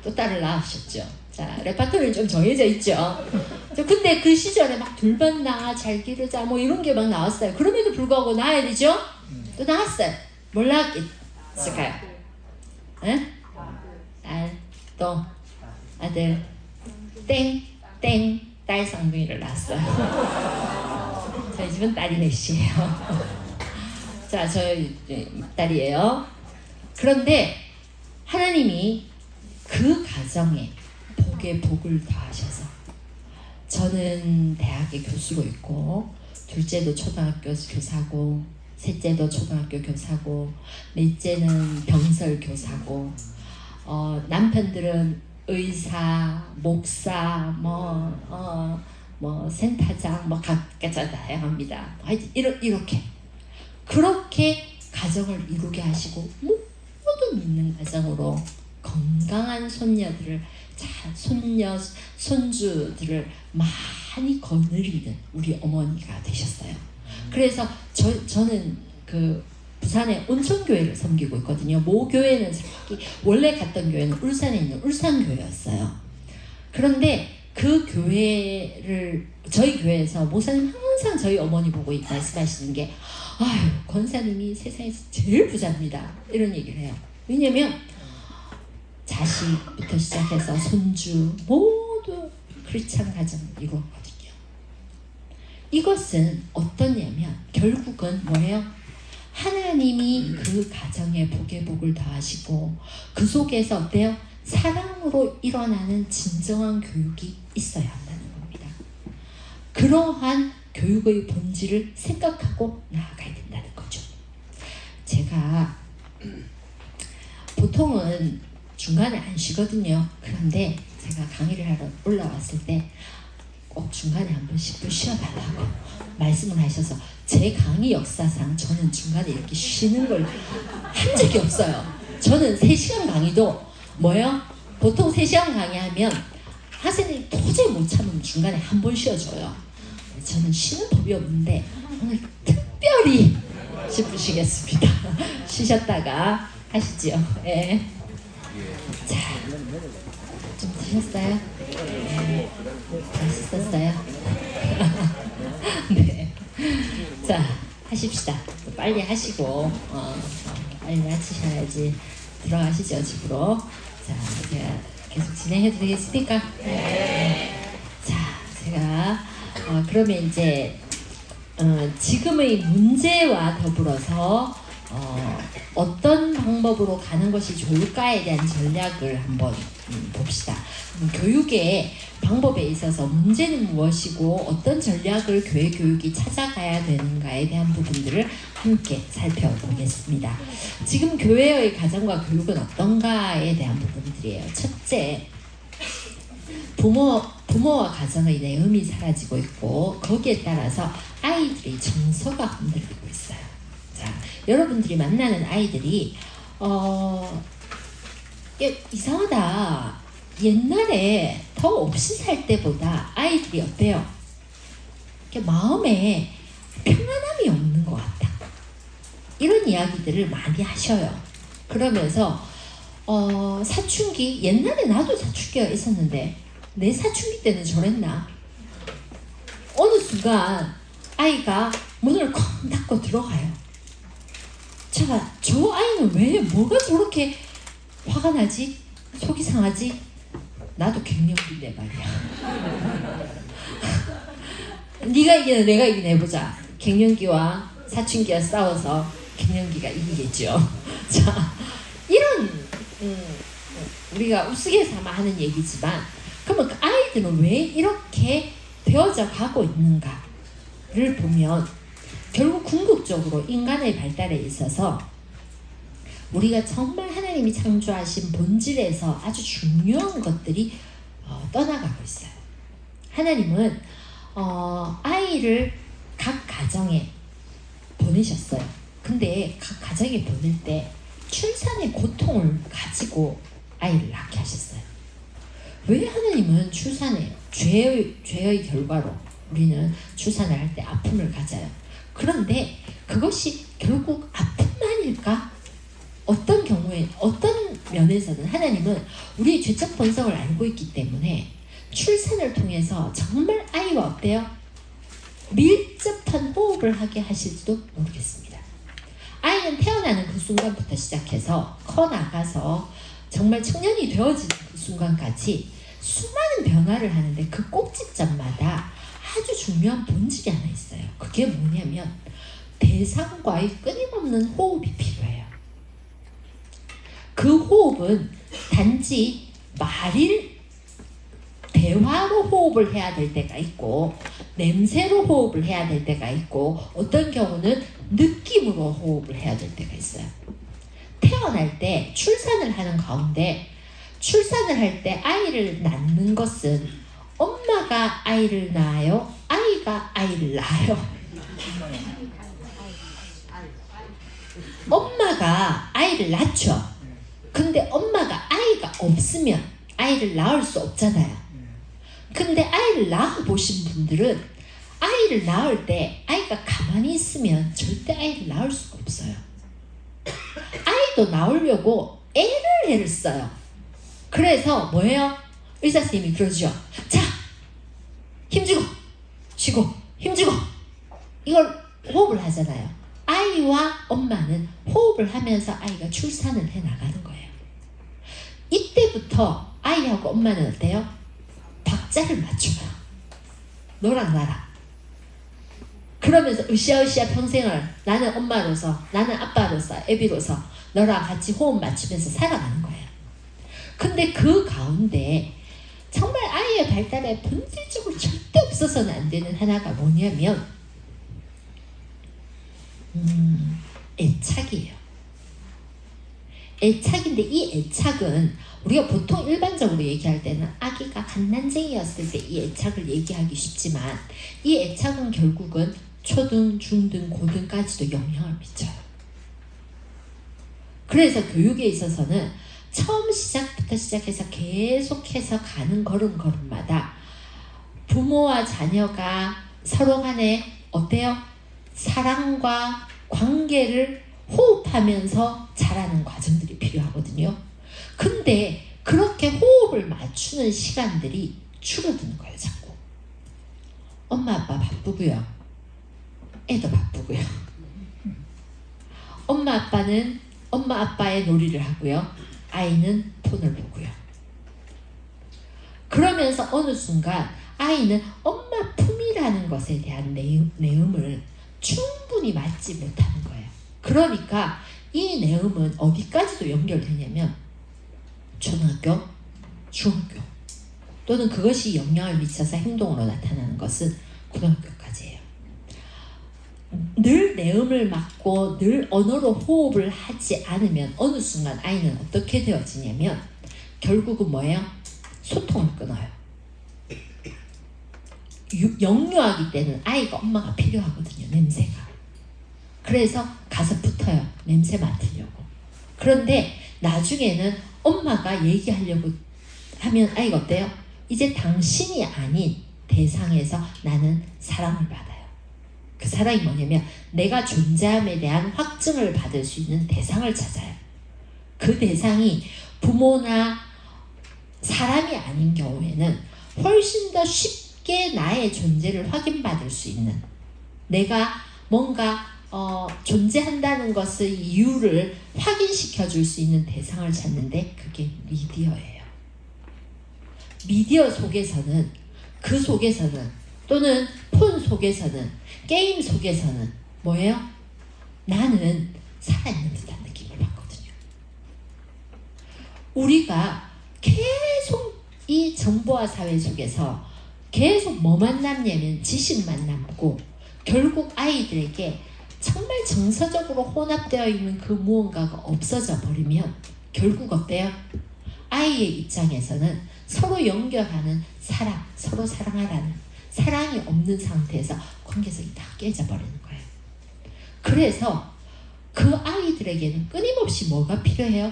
또 딸을 낳으셨죠. 자, 레파토리는 좀 정해져 있죠. 근데 그 시절에 막 둘만나 잘 기르자 뭐 이런 게 막 나왔어요. 그럼에도 불구하고 낳아야 되죠? 또 낳았어요. 뭘 낳았을까요? 에? 딸, 또 아들, 땡, 딸 쌍둥이를 낳았어요. 저희 집은 딸이 넷이에요. 자, 저희 딸이에요. 그런데 하나님이 그 가정에 복에 복을 더하셔서 저는 대학의 교수로 있고 둘째도 초등학교 교사고 셋째도 초등학교 교사고 넷째는 병설 교사고 남편들은 의사, 목사, 센터장 각각 다양합니다. 하여튼 이렇게 그렇게 가정을 이루게 하시고 모든 믿는 가정으로 건강한 손녀들을 손주들을 많이 거느리는 우리 어머니가 되셨어요. 그래서 저는 그 부산에 온천교회를 섬기고 있거든요. 모교회는 원래 갔던 교회는 울산에 있는 울산교회였어요. 그런데 그 교회를 저희 교회에서 목사님 항상 저희 어머니 보고 말씀하시는 게 아유 권사님이 세상에서 제일 부자입니다 이런 얘기를 해요. 왜냐면 자식부터 시작해서 손주 모두 크리스찬 가정을 이루었거든요. 이것은 어떠냐면 결국은 뭐예요? 하나님이 그 가정에 복에 복을 더하시고 그 속에서 어때요? 사랑으로 일어나는 진정한 교육이 있어야 한다는 겁니다. 그러한 교육의 본질을 생각하고 나아가야 된다는 거죠. 제가 보통은 중간에 안 쉬거든요. 그런데 제가 강의를 하러 올라왔을 때 꼭 중간에 한 번씩 또 쉬어달라고 말씀을 하셔서 제 강의 역사상 저는 중간에 이렇게 쉬는 걸 한 적이 없어요. 저는 3시간 강의도 보통 3시간 강의하면 학생들이 도저히 못 참으면 중간에 한 번 쉬어줘요. 저는 쉬는 법이 없는데 오늘 특별히 짚으시겠습니다. 쉬셨다가 하시죠. 네. 자, 좀 드셨어요? 네. 맛있었어요? 네. 자, 하십시다. 빨리 하시고 빨리 마치셔야지 들어가시죠, 집으로. 자, 제가 계속 진행해 드리겠습니까? 네. 자, 제가 그러면 이제 지금의 문제와 더불어서 어떤 방법으로 가는 것이 좋을까에 대한 전략을 한번 봅시다. 교육의 방법에 있어서 문제는 무엇이고 어떤 전략을 교회 교육이 찾아가야 되는가에 대한 부분들을 함께 살펴보겠습니다. 지금 교회의 가정과 교육은 어떤가에 대한 부분들이에요. 첫째, 부모와 가정의 내음이 사라지고 있고 거기에 따라서 아이들의 정서가 흔들리고 있어요. 자, 여러분들이 만나는 아이들이 이상하다. 옛날에 더 없이 살 때보다 아이들이 어때요? 마음에 평안함이 없는 것 같다. 이런 이야기들을 많이 하셔요. 그러면서 사춘기, 옛날에 나도 사춘기가 있었는데 내 사춘기 때는 저랬나? 어느 순간 아이가 문을 쾅 닫고 들어가요. 제가 저 아이는 왜 뭐가 저렇게 화가 나지? 속이 상하지? 나도 갱년기인데 말이야. 네가 이기나 내가 이기나 해보자. 갱년기와 사춘기가 싸워서 갱년기가 이기겠죠. 자, 이런 우리가 우스갯삼아 하는 얘기지만, 그러면 그 아이들은 왜 이렇게 되어져 가고 있는가를 보면 결국 궁극적으로 인간의 발달에 있어서 우리가 정말 하나님이 창조하신 본질에서 아주 중요한 것들이 떠나가고 있어요. 하나님은 아이를 각 가정에 보내셨어요. 근데 각 가정에 보낼 때 출산의 고통을 가지고 아이를 낳게 하셨어요. 왜 하나님은 출산에 죄의 결과로 우리는 출산을 할 때 아픔을 가져요. 그런데 그것이 결국 아픔만일까? 어떤 경우에, 어떤 면에서는 하나님은 우리의 죄적 본성을 알고 있기 때문에 출산을 통해서 정말 아이와 어때요? 밀접한 호흡을 하게 하실지도 모르겠습니다. 아이는 태어나는 그 순간부터 시작해서 커 나가서 정말 청년이 되어지는 그 순간까지 수많은 변화를 하는데 그 꼭지점마다 아주 중요한 본질이 하나 있어요. 그게 뭐냐면 대상과의 끊임없는 호흡이 필요해요. 그 호흡은 단지 대화로 호흡을 해야 될 때가 있고, 냄새로 호흡을 해야 될 때가 있고, 어떤 경우는 느낌으로 호흡을 해야 될 때가 있어요. 태어날 때 출산을 하는 가운데, 출산을 할 때 아이를 낳는 것은 엄마가 아이를 낳아요? 아이가 아이를 낳아요? 엄마가 아이를 낳죠. 근데 엄마가 아이가 없으면 아이를 낳을 수 없잖아요. 근데 아이를 낳아보신 분들은 아이를 낳을 때 아이가 가만히 있으면 절대 아이를 낳을 수가 없어요. 아이도 낳으려고 애를 써요. 그래서 뭐예요? 의사 선생님이 그러죠. 자, 힘주고 쉬고 힘주고, 이걸 호흡을 하잖아요. 아이와 엄마는 호흡을 하면서 아이가 출산을 해 나가는 거예요. 이때부터 아이하고 엄마는 어때요? 박자를 맞춰요. 너랑 나랑. 그러면서 으쌰으쌰 평생을 나는 엄마로서, 나는 아빠로서, 애비로서 너랑 같이 호흡 맞추면서 살아가는 거예요. 근데 그 가운데 정말 아이의 발달에 본질적으로 절대 없어서는 안 되는 하나가 뭐냐면 애착이에요. 애착인데 이 애착은 우리가 보통 일반적으로 얘기할 때는 아기가 갓난쟁이였을 때 이 애착을 얘기하기 쉽지만, 이 애착은 결국은 초등, 중등, 고등까지도 영향을 미쳐요. 그래서 교육에 있어서는 처음 시작부터 시작해서 계속해서 가는 걸음걸음마다 부모와 자녀가 서로 간에 어때요? 사랑과 관계를 호흡하면서 자라는 과정들이 필요하거든요. 근데 그렇게 호흡을 맞추는 시간들이 줄어드는 거예요, 자꾸. 엄마 아빠 바쁘고요. 애도 바쁘고요. 엄마 아빠는 엄마 아빠의 놀이를 하고요. 아이는 폰을 보고요. 그러면서 어느 순간 아이는 엄마 품이라는 것에 대한 내음을 충분히 맞지 못하는 거예요. 그러니까 이 내음은 어디까지도 연결되냐면 초등학교, 중학교, 또는 그것이 영향을 미쳐서 행동으로 나타나는 것은 고등학교까지예요. 늘 내음을 맡고 늘 언어로 호흡을 하지 않으면 어느 순간 아이는 어떻게 되어지냐면 결국은 뭐예요? 소통을 끊어요. 영유아기 때는 아이가 엄마가 필요하거든요. 냄새가. 그래서 가서 붙어요. 냄새 맡으려고. 그런데 나중에는 엄마가 얘기하려고 하면 아이가 어때요? 이제 당신이 아닌 대상에서 나는 사랑을 받아요. 그 사랑이 뭐냐면 내가 존재함에 대한 확증을 받을 수 있는 대상을 찾아요. 그 대상이 부모나 사람이 아닌 경우에는 훨씬 더 쉽게 나의 존재를 확인받을 수 있는, 내가 뭔가 존재한다는 것의 이유를 확인시켜 줄 수 있는 대상을 찾는데 그게 미디어예요. 미디어 속에서는, 그 속에서는, 또는 폰 속에서는, 게임 속에서는 뭐예요? 나는 살아있는 듯한 느낌을 받거든요. 우리가 계속 이 정보화 사회 속에서 계속 뭐만 남냐면 지식만 남고, 결국 아이들에게 정말 정서적으로 혼합되어 있는 그 무언가가 없어져 버리면 결국 어때요? 아이의 입장에서는 서로 연결하는 사랑, 서로 사랑하라는 사랑이 없는 상태에서 관계성이 다 깨져버리는 거예요. 그래서 그 아이들에게는 끊임없이 뭐가 필요해요?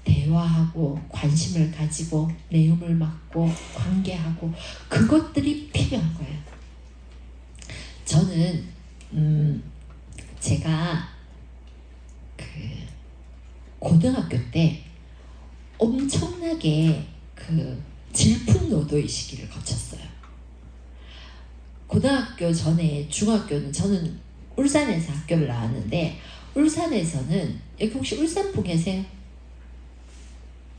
대화하고 관심을 가지고 내음을 맡고 관계하고, 그것들이 필요한 거예요. 저는 제가 그 고등학교 때 엄청나게 그 질풍노도의 시기를 거쳤어요. 고등학교 전에 중학교는 저는 울산에서 학교를 나왔는데, 울산에서는 여기 혹시 울산분 계세요?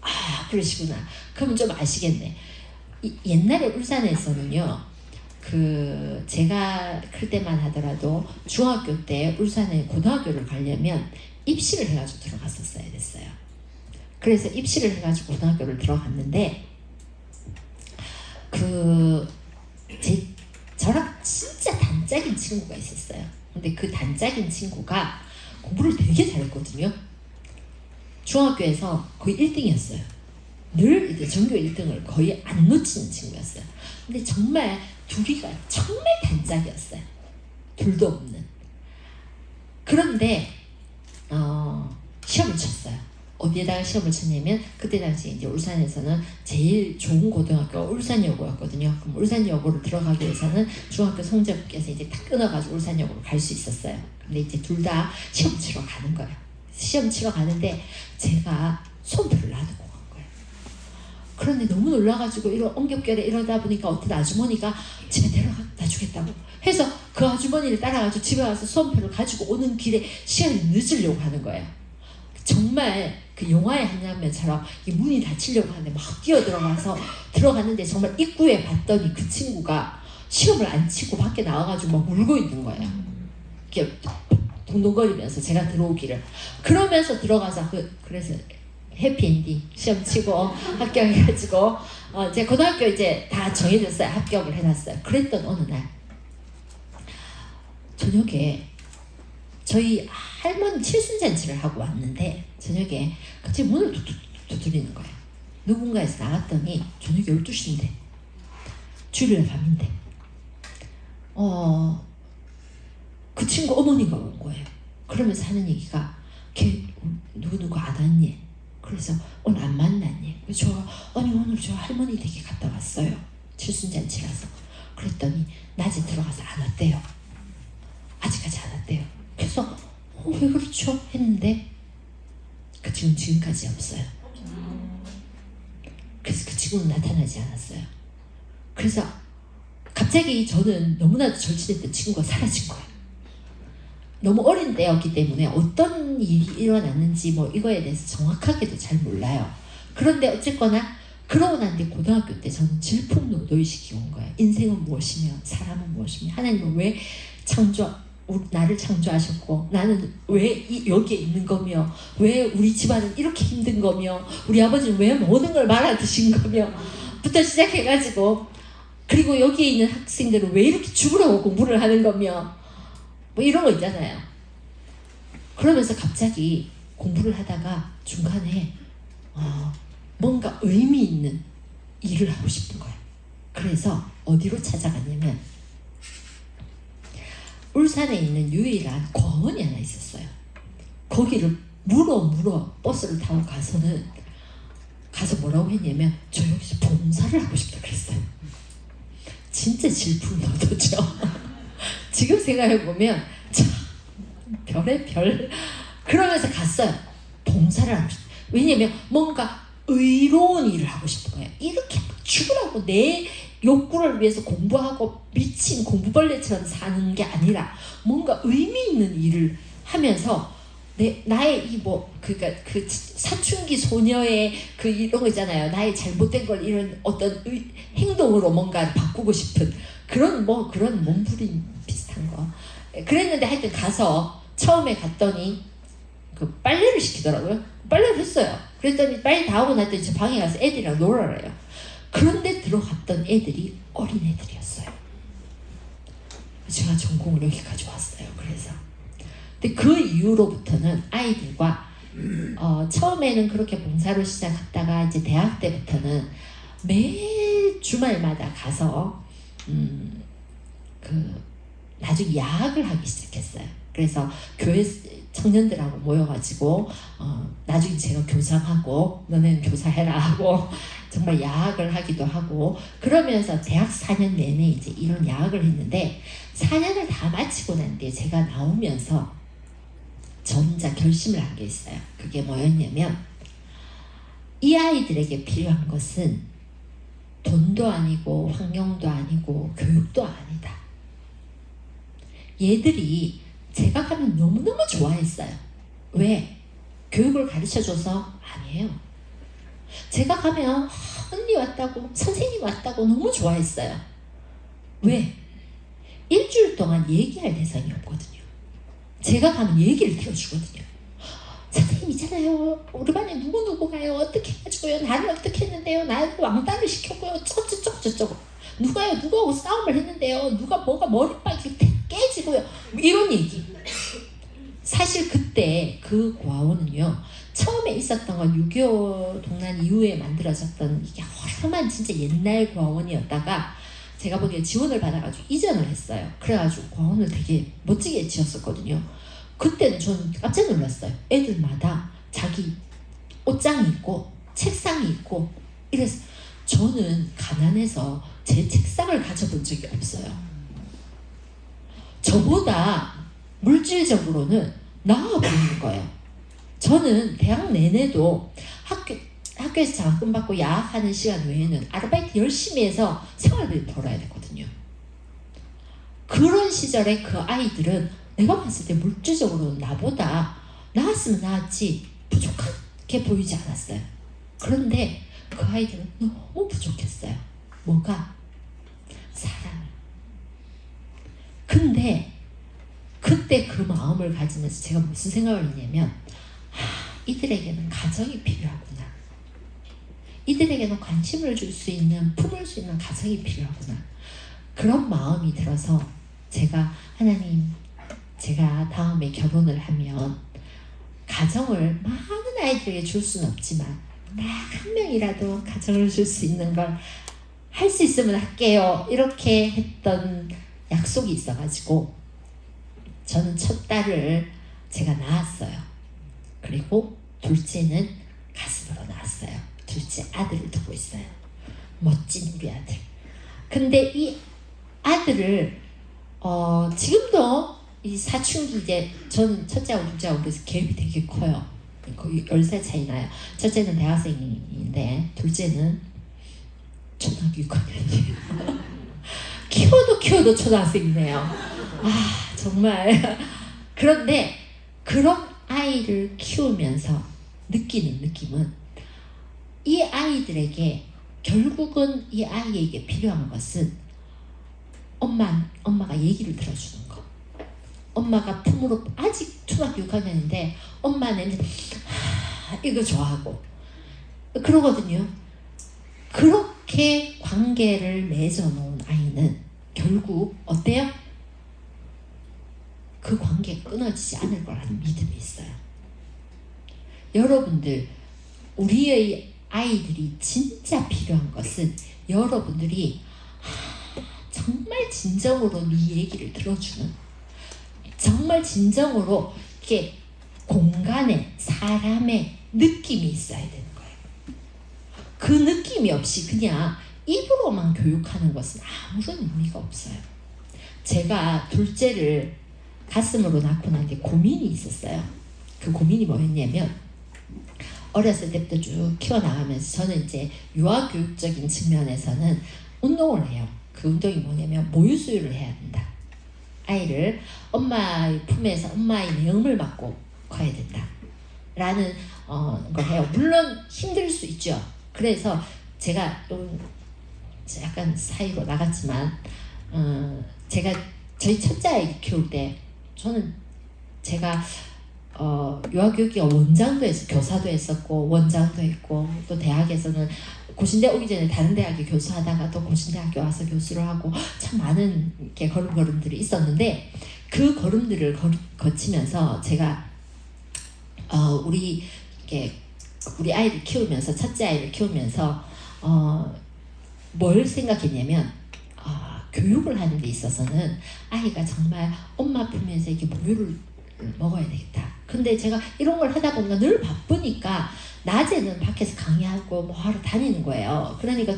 아, 그러시구나. 그럼 좀 아시겠네. 옛날에 울산에서는요, 그 제가 클 때만 하더라도 중학교 때 울산에 고등학교를 가려면 입시를 해가지고 들어갔었어야 됐어요. 그래서 입시를 해가지고 고등학교를 들어갔는데, 저랑 진짜 단짝인 친구가 있었어요. 근데 그 단짝인 친구가 공부를 되게 잘했거든요. 중학교에서 거의 1등이었어요. 늘 이제 전교 1등을 거의 안 놓치는 친구였어요. 근데 정말 둘이가 정말 단짝이었어요. 둘도 없는. 그런데 시험을 쳤어요. 어디에다가 시험을 쳤냐면, 그때 당시 이제 울산에서는 제일 좋은 고등학교가 울산여고였거든요. 그럼 울산여고를 들어가기 위해서는 중학교 성적에서 이제 다 끊어가지고 울산여고를 갈 수 있었어요. 근데 이제 둘 다 시험 치러 가는 거예요. 시험 치러 가는데 제가 손표를 놔두고 간 거예요. 그런데 너무 놀라가지고 엉겹결에 이러다 보니까 어떤 아주머니가 집에 데려다 주겠다고 해서 그 아주머니를 따라가지고 집에 와서 수험표를 가지고 오는 길에 시간이 늦으려고 하는 거예요. 정말 그 영화의 한 장면처럼 이 문이 닫히려고 하는데 막 뛰어들어가서 들어갔는데, 정말 입구에 봤더니 그 친구가 시험을 안 치고 밖에 나와가지고 막 울고 있는 거예요. 이렇게 동동거리면서 제가 들어오기를. 그러면서 들어가서 그래서 해피엔딩 시험 치고 합격해가지고 제 고등학교 이제 다 정해졌어요. 합격을 해놨어요. 그랬던 어느 날 저녁에 저희 할머니 칠순잔치를 하고 왔는데, 저녁에 갑자기 문을 두드리는 거예요. 누군가에서 나갔더니 저녁 12시인데 주일날 밤인데 그 친구 어머니가 온 거예요. 그러면서 하는 얘기가, 걔 누구 안 왔니? 그래서 오늘 안 만났니? 아니 오늘 저 할머니 댁에 갔다 왔어요. 칠순잔치라서. 그랬더니 낮에 들어가서 안 왔대요. 아직까지 안 왔대요. 그래서 왜 그렇죠? 했는데 그 친구는 지금까지 없어요. 그래서 그 친구는 나타나지 않았어요. 그래서 갑자기 저는 너무나도 절친했던 친구가 사라진 거예요. 너무 어린 때였기 때문에 어떤 일이 일어났는지 뭐 이거에 대해서 정확하게도 잘 몰라요. 그런데 어쨌거나 그러고 난 뒤 고등학교 때 저는 질풍노도의식이 온 거예요. 인생은 무엇이며 사람은 무엇이며 하나님은 왜 나를 창조하셨고, 나는 왜 여기에 있는 거며, 왜 우리 집안은 이렇게 힘든 거며, 우리 아버지는 왜 모든 걸 말아 드신 거며 부터 시작해가지고, 그리고 여기에 있는 학생들은 왜 이렇게 죽으라고 공부를 하는 거며 뭐 이런 거 있잖아요. 그러면서 갑자기 공부를 하다가 중간에 뭔가 의미 있는 일을 하고 싶은 거예요. 그래서 어디로 찾아갔냐면, 울산에 있는 유일한 공원이 하나 있었어요. 거기를 물어 버스를 타고 가서 뭐라고 했냐면, 저 여기서 봉사를 하고 싶다 그랬어요. 진짜 질풍노도죠. 지금 생각해보면 참 별의 별. 그러면서 갔어요. 봉사를 하고 싶어요. 왜냐면 뭔가 의로운 일을 하고 싶은 거예요. 이렇게 죽으라고 내 욕구를 위해서 공부하고 미친 공부벌레처럼 사는 게 아니라 뭔가 의미 있는 일을 하면서 나의 그러니까 그 사춘기 소녀의 그 이런 거 있잖아요. 나의 잘못된 걸 이런 어떤 행동으로 뭔가를 바꾸고 싶은 그런 몸부림 비슷한 거. 그랬는데 하여튼 가서 처음에 갔더니 그 빨래를 시키더라고요. 빨래를 했어요. 그랬더니 빨리 다 하고 났더니 제 방에 가서 애들이랑 놀아래요. 그런데 들어갔던 애들이 어린애들이었어요. 제가 전공을 여기까지 왔어요. 그래서 근데 그 이후로부터는 아이들과 처음에는 그렇게 봉사로 시작했다가 이제 대학 때부터는 매 주말마다 가서 나중에 야학을 하기 시작했어요. 그래서 교회 청년들하고 모여가지고 나중에 제가 교사하고 너네는 교사해라 하고 정말 야학을 하기도 하고 그러면서 대학 4년 내내 이제 이런 야학을 했는데 4년을 다 마치고 난 뒤에 제가 나오면서 저 혼자 결심을 한 게 있어요. 그게 뭐였냐면 이 아이들에게 필요한 것은 돈도 아니고 환경도 아니고 교육도 아니다. 얘들이 제가 가면 너무너무 좋아했어요. 왜? 교육을 가르쳐줘서? 아니에요. 제가 가면 언니 왔다고 선생님 왔다고 너무 좋아했어요. 왜? 일주일 동안 얘기할 대상이 없거든요. 제가 가면 얘기를 들어주거든요. 선생님 있잖아요. 우리 반에 누구누구가요. 어떻게 해가지고요. 나를 어떻게 했는데요. 나를 왕따를 시켰고요. 저쩌고 누가요. 누구하고 싸움을 했는데요. 누가 머리빨이 깨지고요. 이런 얘기. 사실 그때 그 고아원은요. 처음에 있었던 건 6.25 동란 이후에 만들어졌던 이게 허름한 진짜 옛날 고아원이었다가 제가 보기에 지원을 받아가지고 이전을 했어요. 그래가지고 고아원을 되게 멋지게 지었었거든요. 그때는 저는 깜짝 놀랐어요. 애들마다 자기 옷장이 있고 책상이 있고 이래서 저는 가난해서 제 책상을 가져본 적이 없어요. 저보다 물질적으로는 나아 보이는 거예요. 저는 대학 내내도 학교에서 장학금 받고 야학하는 시간 외에는 아르바이트 열심히 해서 생활비를 벌어야 되거든요. 그런 시절에 그 아이들은 내가 봤을 때 물질적으로 나보다 나았으면 나았지 부족하게 보이지 않았어요. 그런데 그 아이들은 너무 부족했어요. 뭐가? 사랑. 근데 그때 그 마음을 가지면서 제가 무슨 생각을 했냐면 이들에게는 가정이 필요하구나. 이들에게는 관심을 줄 수 있는, 품을 수 있는 가정이 필요하구나. 그런 마음이 들어서 제가 하나님, 제가 다음에 결혼을 하면 가정을 많은 아이들에게 줄 수는 없지만 딱 한 명이라도 가정을 줄 수 있는 걸 할 수 있으면 할게요. 이렇게 했던 약속이 있어가지고 저는 첫 딸을 제가 낳았어요. 그리고 둘째는 가슴으로 낳았어요. 둘째 아들을 두고 있어요. 멋진 우리 아들. 근데 이 아들을 지금도 이 사춘기 이제 저는 첫째하고 둘째하고 그래서 갭이 되게 커요. 거의 10살 차이 나요. 첫째는 대학생인데 둘째는 초등학교 6학년이에요. 키워도 초등학생이네요. 아 정말. 그런데 그런 아이를 키우면서 느끼는 느낌은 이 아이들에게 결국은 이 아이에게 필요한 것은 엄마가 얘기를 들어주는 거. 엄마가 품으로 아직 초등학교 6학년인데 엄마는 이거 좋아하고 그러거든요. 그렇게 관계를 맺어놓은 아이는 결국 어때요? 그 관계가 끊어지지 않을 거라는 믿음이 있어요. 여러분들, 우리의 아이들이 진짜 필요한 것은 여러분들이 정말 진정으로 네 얘기를 들어주는, 정말 진정으로 이렇게 공간에 사람의 느낌이 있어야 되는 거예요. 그 느낌이 없이 그냥 입으로만 교육하는 것은 아무런 의미가 없어요. 제가 둘째를 가슴으로 낳고 난 뒤에 고민이 있었어요. 그 고민이 뭐였냐면 어렸을 때부터 쭉 키워나가면서 저는 이제 유아교육적인 측면에서는 운동을 해요. 그 운동이 뭐냐면 모유수유를 해야 된다. 아이를 엄마의 품에서 엄마의 내음을 맡고 커야 된다. 라는 걸 해요. 물론 힘들 수 있죠. 그래서 제가 약간 사이로 나갔지만 제가 저희 첫째 아이 키울 때 저는 제가 유아교육기가 원장도 했고 교사도 했었고 원장도 했고 또 대학에서는 고신대 오기 전에 다른 대학에 교수하다가 또 고신대학교 와서 교수를 하고 참 많은 이렇게 걸음걸음들이 있었는데 그 걸음들을 거치면서 제가 우리 아이를 키우면서 첫째 아이를 키우면서 뭘 생각했냐면 교육을 하는 데 있어서는 아이가 정말 엄마 품에서 이렇게 모유를 먹어야 되겠다. 근데 제가 이런 걸 하다 보니까 늘 바쁘니까 낮에는 밖에서 강의하고 뭐 하러 다니는 거예요. 그러니까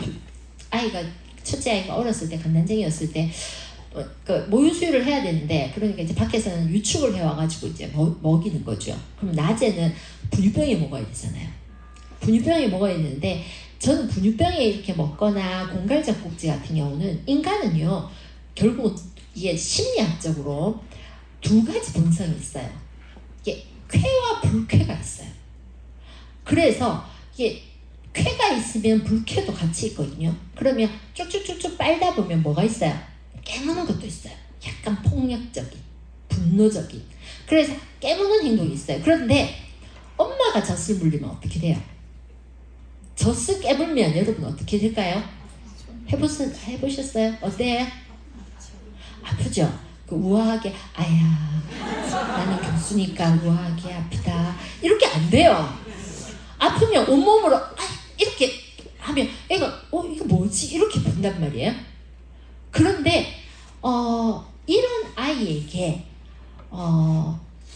첫째 아이가 어렸을 때 간난쟁이였을 때 그 모유 수유를 해야 되는데 그러니까 이제 밖에서는 유축을 해와가지고 이제 먹이는 거죠. 그럼 낮에는 분유병에 먹어야 되잖아요. 분유병에 먹어야 되는데 저는 분유병에 이렇게 먹거나 공갈젖꼭지 같은 경우는 인간은요 결국 이게 심리학적으로 두 가지 본성이 있어요. 이게 쾌와 불쾌가 있어요. 그래서 이게 쾌가 있으면 불쾌도 같이 있거든요. 그러면 쭉쭉쭉쭉 빨다 보면 뭐가 있어요? 깨무는 것도 있어요. 약간 폭력적인, 분노적인. 그래서 깨무는 행동이 있어요. 그런데 엄마가 젖을 물리면 어떻게 돼요? 젖을 깨물면 여러분 어떻게 될까요? 해보셨어요? 어때요? 아프죠? 그 우아하게 아야 나는 교수니까 우아하게 아프다 이렇게 안 돼요. 아프면 온몸으로 이렇게 하면 애가 이거 뭐지? 이렇게 본단 말이에요. 그런데 이런 아이에게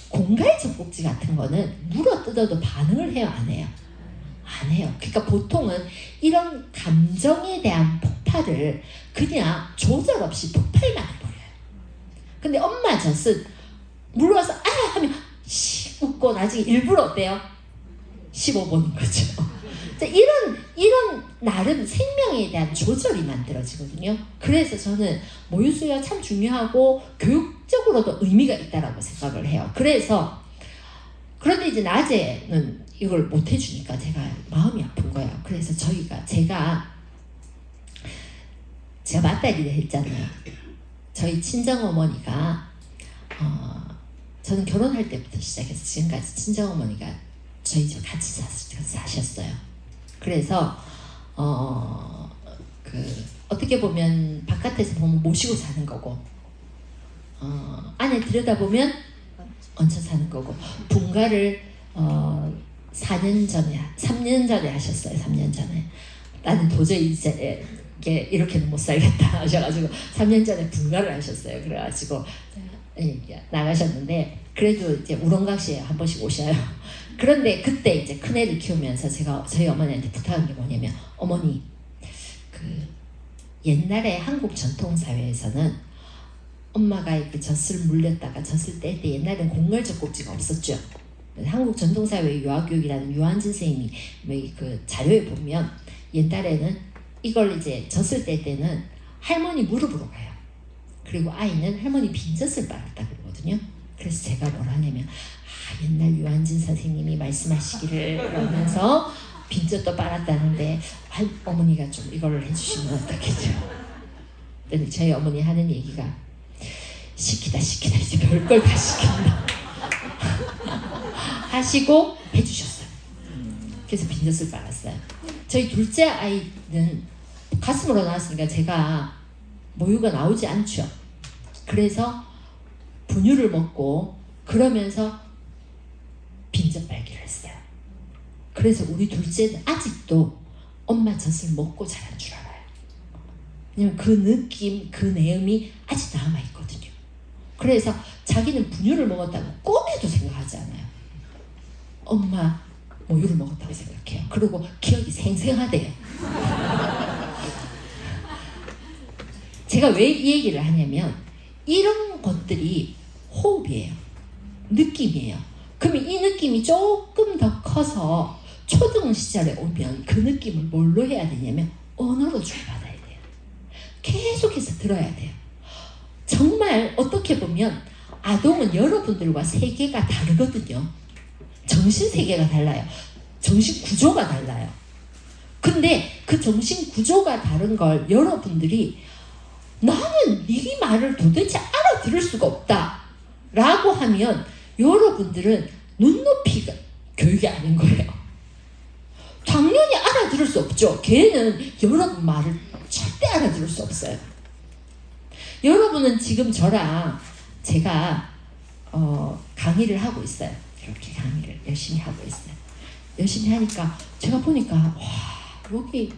공갈젖꼭지 같은 거는 물어 뜯어도 반응을 해요? 안 해요? 안 해요. 그러니까 보통은 이런 감정에 대한 폭발을 그냥 조절 없이 폭발만 해버려요. 근데 엄마 젖은 물어서 하면 웃고 나중에 일부러 어때요? 씹어보는 거죠. 이런 나름 생명에 대한 조절이 만들어지거든요. 그래서 저는 모유수유가 참 중요하고 교육적으로도 의미가 있다라고 생각을 해요. 그런데 이제 낮에는 이걸 못 해주니까 제가 마음이 아픈 거예요. 그래서 제가 맞다기를 했잖아요. 저희 친정어머니가 저는 결혼할 때부터 시작해서 지금까지 친정어머니가 저희 집 같이 사셨어요. 그래서 어떻게 보면 바깥에서 보면 모시고 사는 거고 안에 들여다보면 얹혀 사는 거고 분가를 3년 전에 하셨어요. 3년 전에 나는 도저히 이제 이렇게는 못 살겠다 하셔가지고 3년 전에 분가를 하셨어요. 그래가지고 나가셨는데 그래도 이제 우렁각시에 한 번씩 오셔요. 그런데 그때 이제 큰애를 키우면서 제가 저희 어머니한테 부탁한 게 뭐냐면 어머니 옛날에 한국 전통사회에서는 엄마가 이렇게 젖을 물렸다가 젖을 뗄 때 옛날에는 공갈젖꼭지가 없었죠. 한국 전통사회 유아교육이라는 유한진 선생님이 그 자료에 보면 옛날에는 이걸 이제 젖을 뗄 때는 할머니 무릎으로 가요. 그리고 아이는 할머니 빈젖을 빨았다 그러거든요. 그래서 제가 뭘 하냐면 옛날 유한진 선생님이 말씀하시기를 그러면서 빈젖도 빨았다는데 어머니가 좀 이걸 해주시면 어떻겠죠. 근데 저희 어머니 하는 얘기가 시키다 이제 별걸 다 시킨다 하시고 해주셨어요. 그래서 빈젖을 빨았어요. 저희 둘째 아이는 가슴으로 나왔으니까 제가 모유가 나오지 않죠. 그래서 분유를 먹고 그러면서 빈젖 빨기를 했어요. 그래서 우리 둘째는 아직도 엄마 젖을 먹고 자란 줄 알아요. 왜냐면 그 느낌, 그 내음이 아직 남아있거든요. 그래서 자기는 분유를 먹었다고 꿈에도 생각하지 않아요. 엄마 모유를 먹었다고 생각해요. 그리고 기억이 생생하대요. 제가 왜 이 얘기를 하냐면 이런 것들이 호흡이에요. 느낌이에요. 그러면 이 느낌이 조금 더 커서 초등 시절에 오면 그 느낌을 뭘로 해야 되냐면 언어로 주고받아야 돼요. 계속해서 들어야 돼요. 정말 어떻게 보면 아동은 여러분들과 세계가 다르거든요. 정신 세계가 달라요. 정신 구조가 달라요. 근데 그 정신 구조가 다른 걸 여러분들이 나는 네 말을 도대체 알아들을 수가 없다 라고 하면 여러분들은 눈높이가 교육이 아닌 거예요. 당연히 알아들을 수 없죠. 걔는 여러분 말을 절대 알아들을 수 없어요. 여러분은 지금 저랑 제가 강의를 하고 있어요. 이렇게 강의를 열심히 하고 있어요. 열심히 하니까 제가 보니까 와, 여기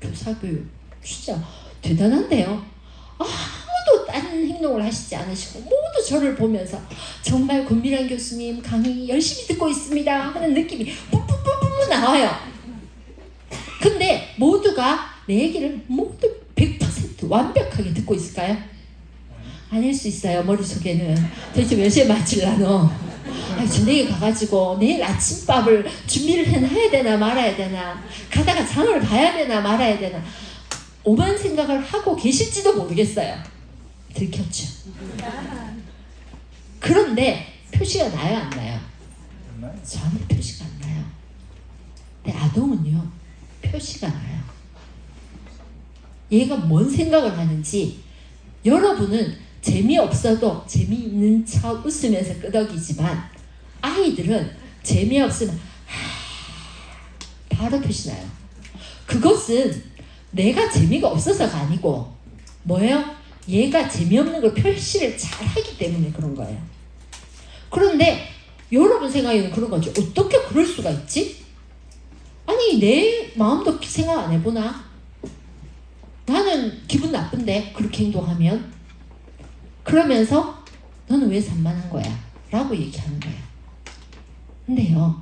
교사교육 진짜 대단한데요. 아무도 다른 행동을 하시지 않으시고 모두 저를 보면서 정말 권미란 교수님 강의 열심히 듣고 있습니다 하는 느낌이 뿜뿜뿜뿜 나와요. 근데 모두가 내 얘기를 모두 100% 완벽하게 듣고 있을까요? 아닐 수 있어요. 머릿속에는 도대체 몇 시에 맞질라노? 저녁에 가가지고 내일 아침밥을 준비를 해놔야 되나 말아야 되나, 가다가 장을 봐야 되나 말아야 되나, 오만 생각을 하고 계실지도 모르겠어요. 들켰죠? 그런데 표시가 나요, 안 나요? 저는 표시가 안 나요. 근데 아동은요, 표시가 나요. 얘가 뭔 생각을 하는지. 여러분은 재미없어도 재미있는 척 웃으면서 끄덕이지만 아이들은 재미없으면 바로 표시나요. 그것은 내가 재미가 없어서가 아니고 뭐예요? 얘가 재미없는 걸 표시를 잘하기 때문에 그런 거예요. 그런데 여러분 생각에는 그런 거죠. 어떻게 그럴 수가 있지? 아니 내 마음도 생각 안 해보나? 나는 기분 나쁜데 그렇게 행동하면? 그러면서 너는 왜 산만한 거야? 라고 얘기하는 거예요. 근데요,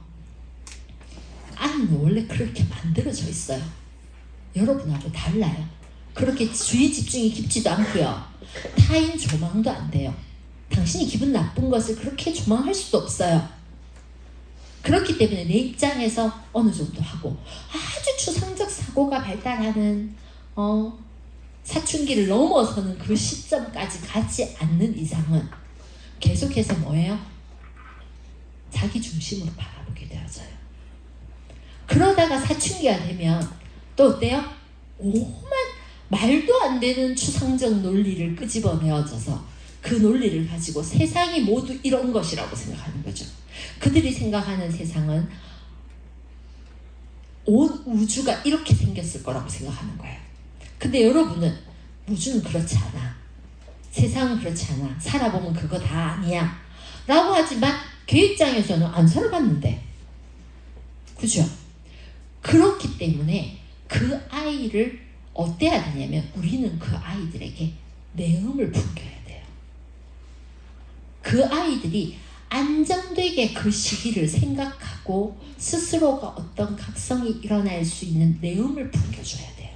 아이는 원래 그렇게 만들어져 있어요. 여러분하고 달라요. 그렇게 주의 집중이 깊지도 않고요. 타인 조망도 안 돼요. 당신이 기분 나쁜 것을 그렇게 조망할 수도 없어요. 그렇기 때문에 내 입장에서 어느 정도 하고, 아주 추상적 사고가 발달하는 사춘기를 넘어서는 그 시점까지 가지 않는 이상은 계속해서 뭐예요? 자기 중심으로 바라보게 되어져요. 그러다가 사춘기가 되면 또 어때요? 오만 말도 안 되는 추상적 논리를 끄집어내어져서 그 논리를 가지고 세상이 모두 이런 것이라고 생각하는 거죠. 그들이 생각하는 세상은 온 우주가 이렇게 생겼을 거라고 생각하는 거예요. 근데 여러분은 우주는 그렇지 않아. 세상은 그렇지 않아. 살아보면 그거 다 아니야. 라고 하지만 걔 입장에서는 안 살아봤는데. 그죠? 그렇기 때문에 그 아이를 어때야 되냐면 우리는 그 아이들에게 내음을 풍겨야 돼요. 그 아이들이 안정되게 그 시기를 생각하고 스스로가 어떤 각성이 일어날 수 있는 내음을 풍겨줘야 돼요.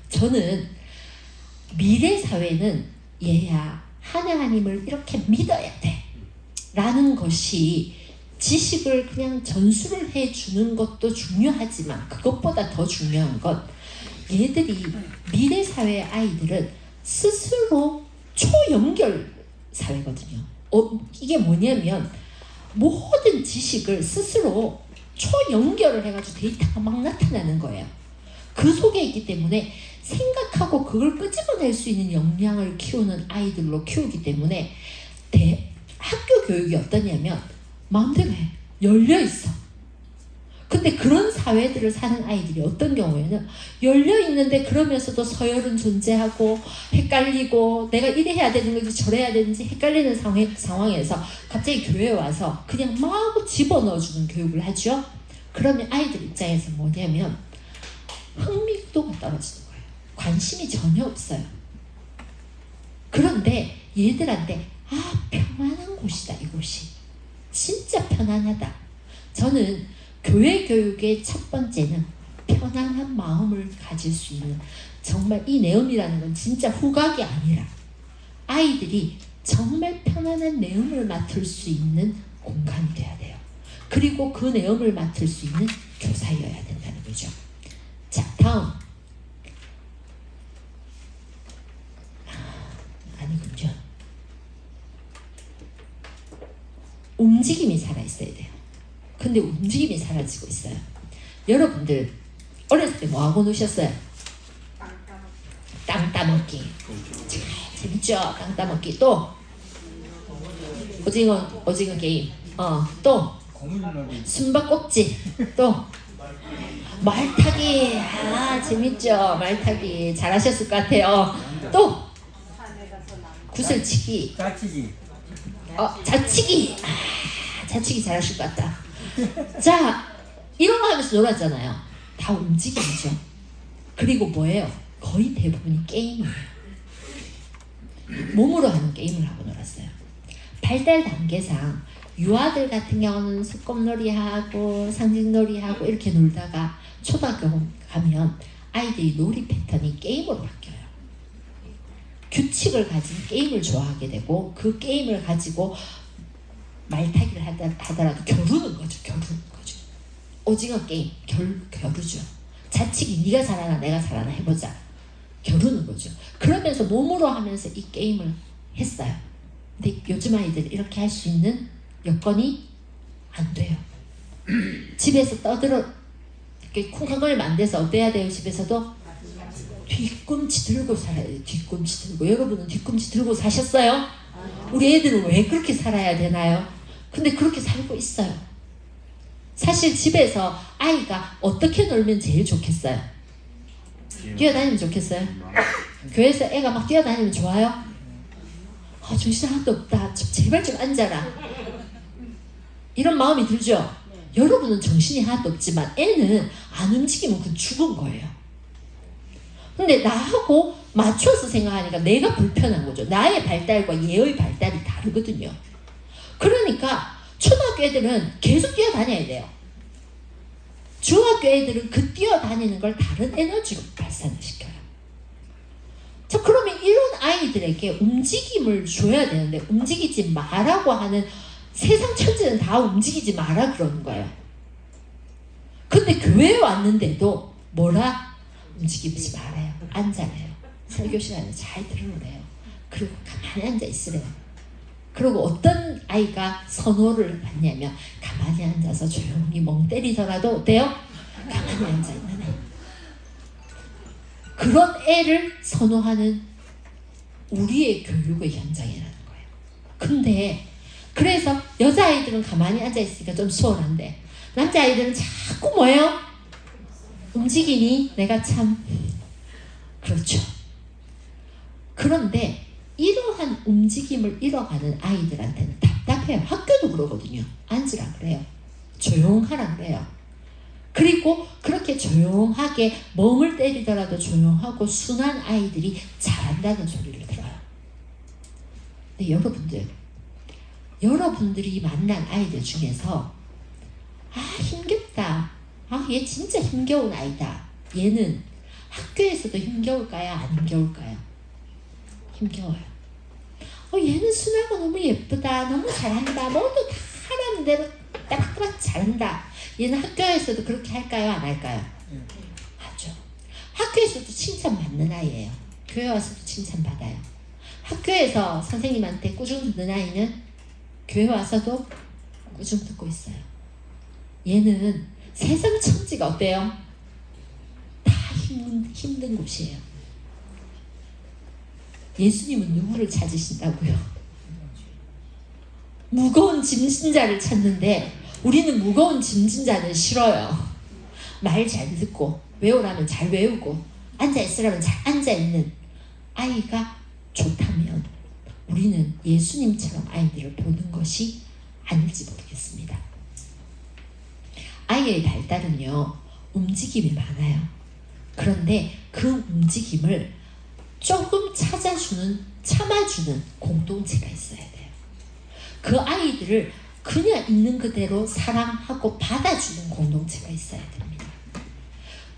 저는 미래 사회는 얘야 하나님을 이렇게 믿어야 돼 라는 것이 지식을 그냥 전수를 해주는 것도 중요하지만 그것보다 더 중요한 건 얘들이 미래 사회의 아이들은 스스로 초연결 사회거든요. 이게 뭐냐면 모든 지식을 스스로 초연결을 해가지고 데이터가 막 나타나는 거예요. 그 속에 있기 때문에 생각하고 그걸 끄집어낼 수 있는 역량을 키우는 아이들로 키우기 때문에 학교 교육이 어떠냐면 마음대로 해. 열려있어. 근데 그런 사회들을 사는 아이들이 어떤 경우에는 열려있는데 그러면서도 서열은 존재하고 헷갈리고 내가 이래 해야 되는 건지 저래야 되는지 헷갈리는 상황에서 갑자기 교회에 와서 그냥 마구 집어넣어주는 교육을 하죠. 그러면 아이들 입장에서 뭐냐면 흥미도가 떨어지는 거예요. 관심이 전혀 없어요. 그런데 얘들한테 편안한 곳이다 이곳이. 진짜 편안하다. 저는 교회 교육의 첫 번째는 편안한 마음을 가질 수 있는, 정말 이 내음이라는 건 진짜 후각이 아니라 아이들이 정말 편안한 내음을 맡을 수 있는 공간이 돼야 돼요. 그리고 그 내용을 맡을 수 있는 교사여야 된다는 거죠. 자, 다음. 아니군요. 움직임이 살아있어야 돼요. 근데 움직임이 사라지고 있어요. 여러분들 어렸을 때 뭐하고 노셨어요? 땅 따먹기. 재밌죠? 땅 따먹기. 또 오징어 게임. 또 숨바꼭질. 또 말타기. 재밌죠? 말타기 잘하셨을 것 같아요. 또 구슬치기. 자치기. 자치기 잘하실 것 같다. 자, 이런 거 하면서 놀았잖아요. 다 움직임이죠. 그리고 뭐예요? 거의 대부분이 게임이에요. 몸으로 하는 게임을 하고 놀았어요. 발달 단계상 유아들 같은 경우는 소꿉놀이하고 상징놀이하고 이렇게 놀다가 초등학교 가면 아이들이 놀이 패턴이 게임으로 바뀌어요. 규칙을 가진 게임을 좋아하게 되고 그 게임을 가지고 말타기를 하더라도 겨루는 거죠. 오징어 게임 겨루죠. 자치기 네가 잘하나 내가 잘하나 해보자. 겨루는 거죠. 그러면서 몸으로 하면서 이 게임을 했어요. 근데 요즘 아이들 이렇게 할 수 있는 여건이 안 돼요. 집에서 떠들어 이렇게 쿵쾅거리면 안 돼서 어때야 돼요? 집에서도 뒤꿈치 들고 살아야 돼요. 뒤꿈치 들고. 여러분은 뒤꿈치 들고 사셨어요? 우리 애들은 왜 그렇게 살아야 되나요? 근데 그렇게 살고 있어요. 사실 집에서 아이가 어떻게 놀면 제일 좋겠어요? 뛰어다니면 좋겠어요? 교회에서 애가 막 뛰어다니면 좋아요? 정신 하나도 없다. 제발 좀 앉아라. 이런 마음이 들죠? 여러분은 정신이 하나도 없지만 애는 안 움직이면 그 죽은 거예요. 근데 나하고 맞춰서 생각하니까 내가 불편한 거죠. 나의 발달과 얘의 발달이 다르거든요. 그러니까 초등학교 애들은 계속 뛰어다녀야 돼요. 중학교 애들은 그 뛰어다니는 걸 다른 에너지로 발산을 시켜요. 자, 그러면 이런 아이들에게 움직임을 줘야 되는데 움직이지 마라고 하는 세상 천지는 다 움직이지 마라 그러는 거예요. 근데 교회에 왔는데도 뭐라? 움직이지 말아요. 앉아래요. 설교 시간에 잘 들으래요. 그리고 가만히 앉아 있으래요. 그리고 어떤 아이가 선호를 받냐면 가만히 앉아서 조용히 멍 때리더라도 어때요? 가만히 앉아 있는 애. 그런 애를 선호하는 우리의 교육의 현장이라는 거예요. 근데 그래서 여자아이들은 가만히 앉아 있으니까 좀 수월한데 남자아이들은 자꾸 뭐예요? 움직이니 내가 참 그렇죠. 그런데 이러한 움직임을 잃어가는 아이들한테는 답답해요. 학교도 그러거든요. 앉으라 그래요. 조용하라 그래요. 그리고 그렇게 조용하게 멍을 때리더라도 조용하고 순한 아이들이 잘한다는 소리를 들어요. 근데 여러분들이 만난 아이들 중에서 힘겹다. 얘 진짜 힘겨운 아이다. 얘는 학교에서도 힘겨울까요? 안 힘겨울까요? 힘겨워요. 얘는 순하고 너무 예쁘다. 너무 잘한다. 모두 다 하라는 대로 따박따박 잘한다. 얘는 학교에서도 그렇게 할까요? 안 할까요? 하죠. 학교에서도 칭찬받는 아이예요. 교회 와서도 칭찬받아요. 학교에서 선생님한테 꾸중 듣는 아이는 교회 와서도 꾸중 듣고 있어요. 얘는 세상 천지가 어때요? 다 힘든 곳이에요. 예수님은 누구를 찾으신다고요? 무거운 짐진 자를 찾는데 우리는 무거운 짐진 자는 싫어요. 말 잘 듣고 외우라면 잘 외우고 앉아있으라면 잘 앉아있는 아이가 좋다면 우리는 예수님처럼 아이들을 보는 것이 아닐지 모르겠습니다. 아이의 발달은요, 움직임이 많아요. 그런데 그 움직임을 조금 참아주는 공동체가 있어야 돼요. 그 아이들을 그냥 있는 그대로 사랑하고 받아주는 공동체가 있어야 됩니다.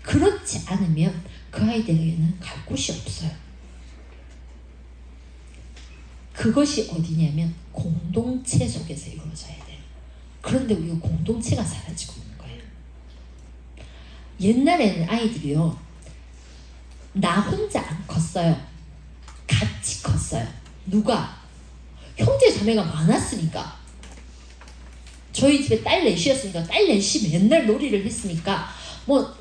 그렇지 않으면 그 아이들에게는 갈 곳이 없어요. 그것이 어디냐면 공동체 속에서 이루어져야 돼요. 그런데 우리가 공동체가 사라지고 있는 거예요. 옛날에는 아이들이요, 나 혼자 안 컸어요. 같이 컸어요. 누가? 형제 자매가 많았으니까. 저희 집에 딸 넷이었으니까 딸 넷이 맨날 놀이를 했으니까 뭐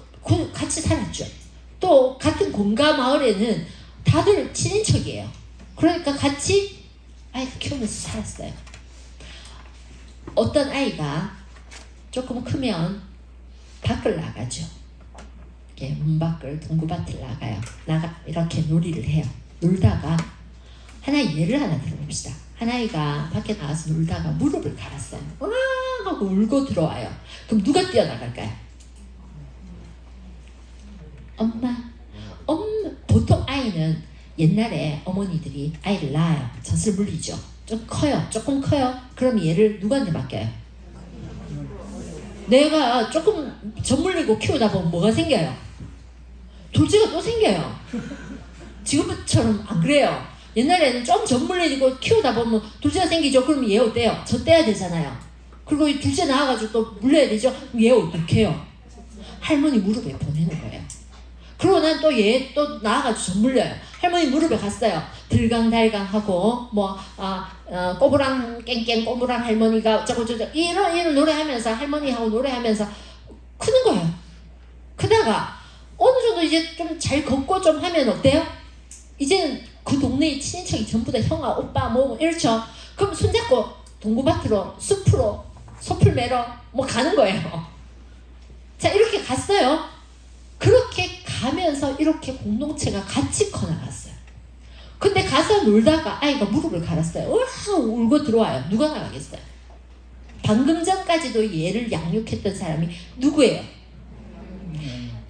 같이 살았죠. 또 같은 공가 마을에는 다들 친인척이에요. 그러니까 같이 아이를 키우면서 살았어요. 어떤 아이가 조금 크면 밖을 나가죠. 이렇게 문 밖을, 동구밭을 나가요. 이렇게 놀이를 해요. 놀다가 하나의 예를 하나 들어봅시다. 하나이가 밖에 나가서 놀다가 무릎을 갈았어요. 와 하고 울고 들어와요. 그럼 누가 뛰어나갈까요? 엄마. 보통 아이는 옛날에 어머니들이 아이를 낳아요. 젖을 물리죠. 좀 커요. 조금 커요. 그럼 얘를 누구한테 맡겨요? 내가 조금 젖 물리고 키우다 보면 뭐가 생겨요? 둘째가 또 생겨요. 지금처럼 안 그래요. 옛날에는 좀 젖 물리고 키우다 보면 둘째가 생기죠. 그러면 얘 어때요? 젖 떼야 되잖아요. 그리고 이 둘째 나와가지고 또 물려야 되죠. 얘 어떻게 해요? 할머니 무릎에 보내는 거예요. 그러고 난 또 얘 또 나와가지고 젖 물려요. 할머니 무릎에 갔어요. 들강달강하고 꼬부랑 깽깽 꼬부랑 할머니가 어쩌고저쩌고 이런 노래하면서 할머니하고 노래하면서 크는 거예요. 크다가 어느 정도 이제 좀 잘 걷고 좀 하면 어때요? 이제는 그 동네의 친인척이 전부 다 형아 오빠 뭐 이렇죠. 그럼 손잡고 동구밭으로 숲으로 소풀 매러 뭐 가는 거예요. 자 이렇게 갔어요. 그렇게 가면서 이렇게 공동체가 같이 커나갔어요. 근데 가서 놀다가 아이가 무릎을 갈았어요. 울고 들어와요. 누가 나가겠어요? 방금 전까지도 얘를 양육했던 사람이 누구예요?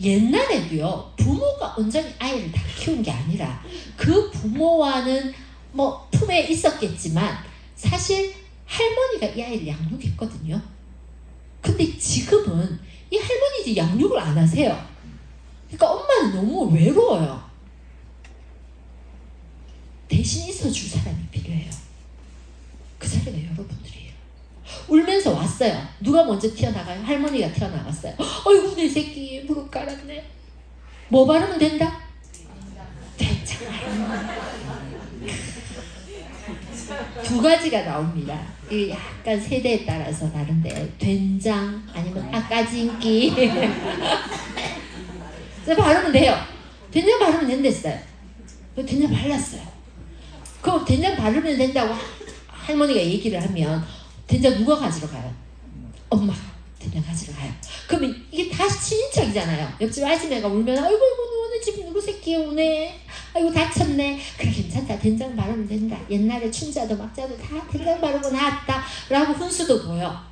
옛날에도요, 부모가 온전히 아이를 다 키운 게 아니라 그 부모와는 뭐 품에 있었겠지만 사실 할머니가 이 아이를 양육했거든요. 근데 지금은 이 할머니들이 양육을 안 하세요. 그러니까 엄마는 너무 외로워요. 대신 있어줄 사람이 필요해요. 그 자리가 여러분들이에요. 울면서 왔어요. 누가 먼저 튀어나가요? 할머니가 튀어나갔어요. 어이구 내 새끼 무릎 깔았네. 뭐 바르면 된다? 된장. 두 가지가 나옵니다. 이 약간 세대에 따라서 다른데 된장 아니면 아까진기. 그래서 바르면 돼요. 된장 바르면 된댔어요. 된장 발랐어요. 그럼 된장 바르면 된다고 할머니가 얘기를 하면 된장 누가 가지러 가요? 엄마가 된장 가지러 가요. 그러면 이게 다시 친인척이잖아요. 옆집 아줌마가 울면 아이고 오늘 집 누구 새끼 오네. 아이고 다쳤네. 그래 괜찮다. 된장 바르면 된다. 옛날에 춘자도 막자도 다 된장 바르고 나왔다. 라고 훈수도 보여.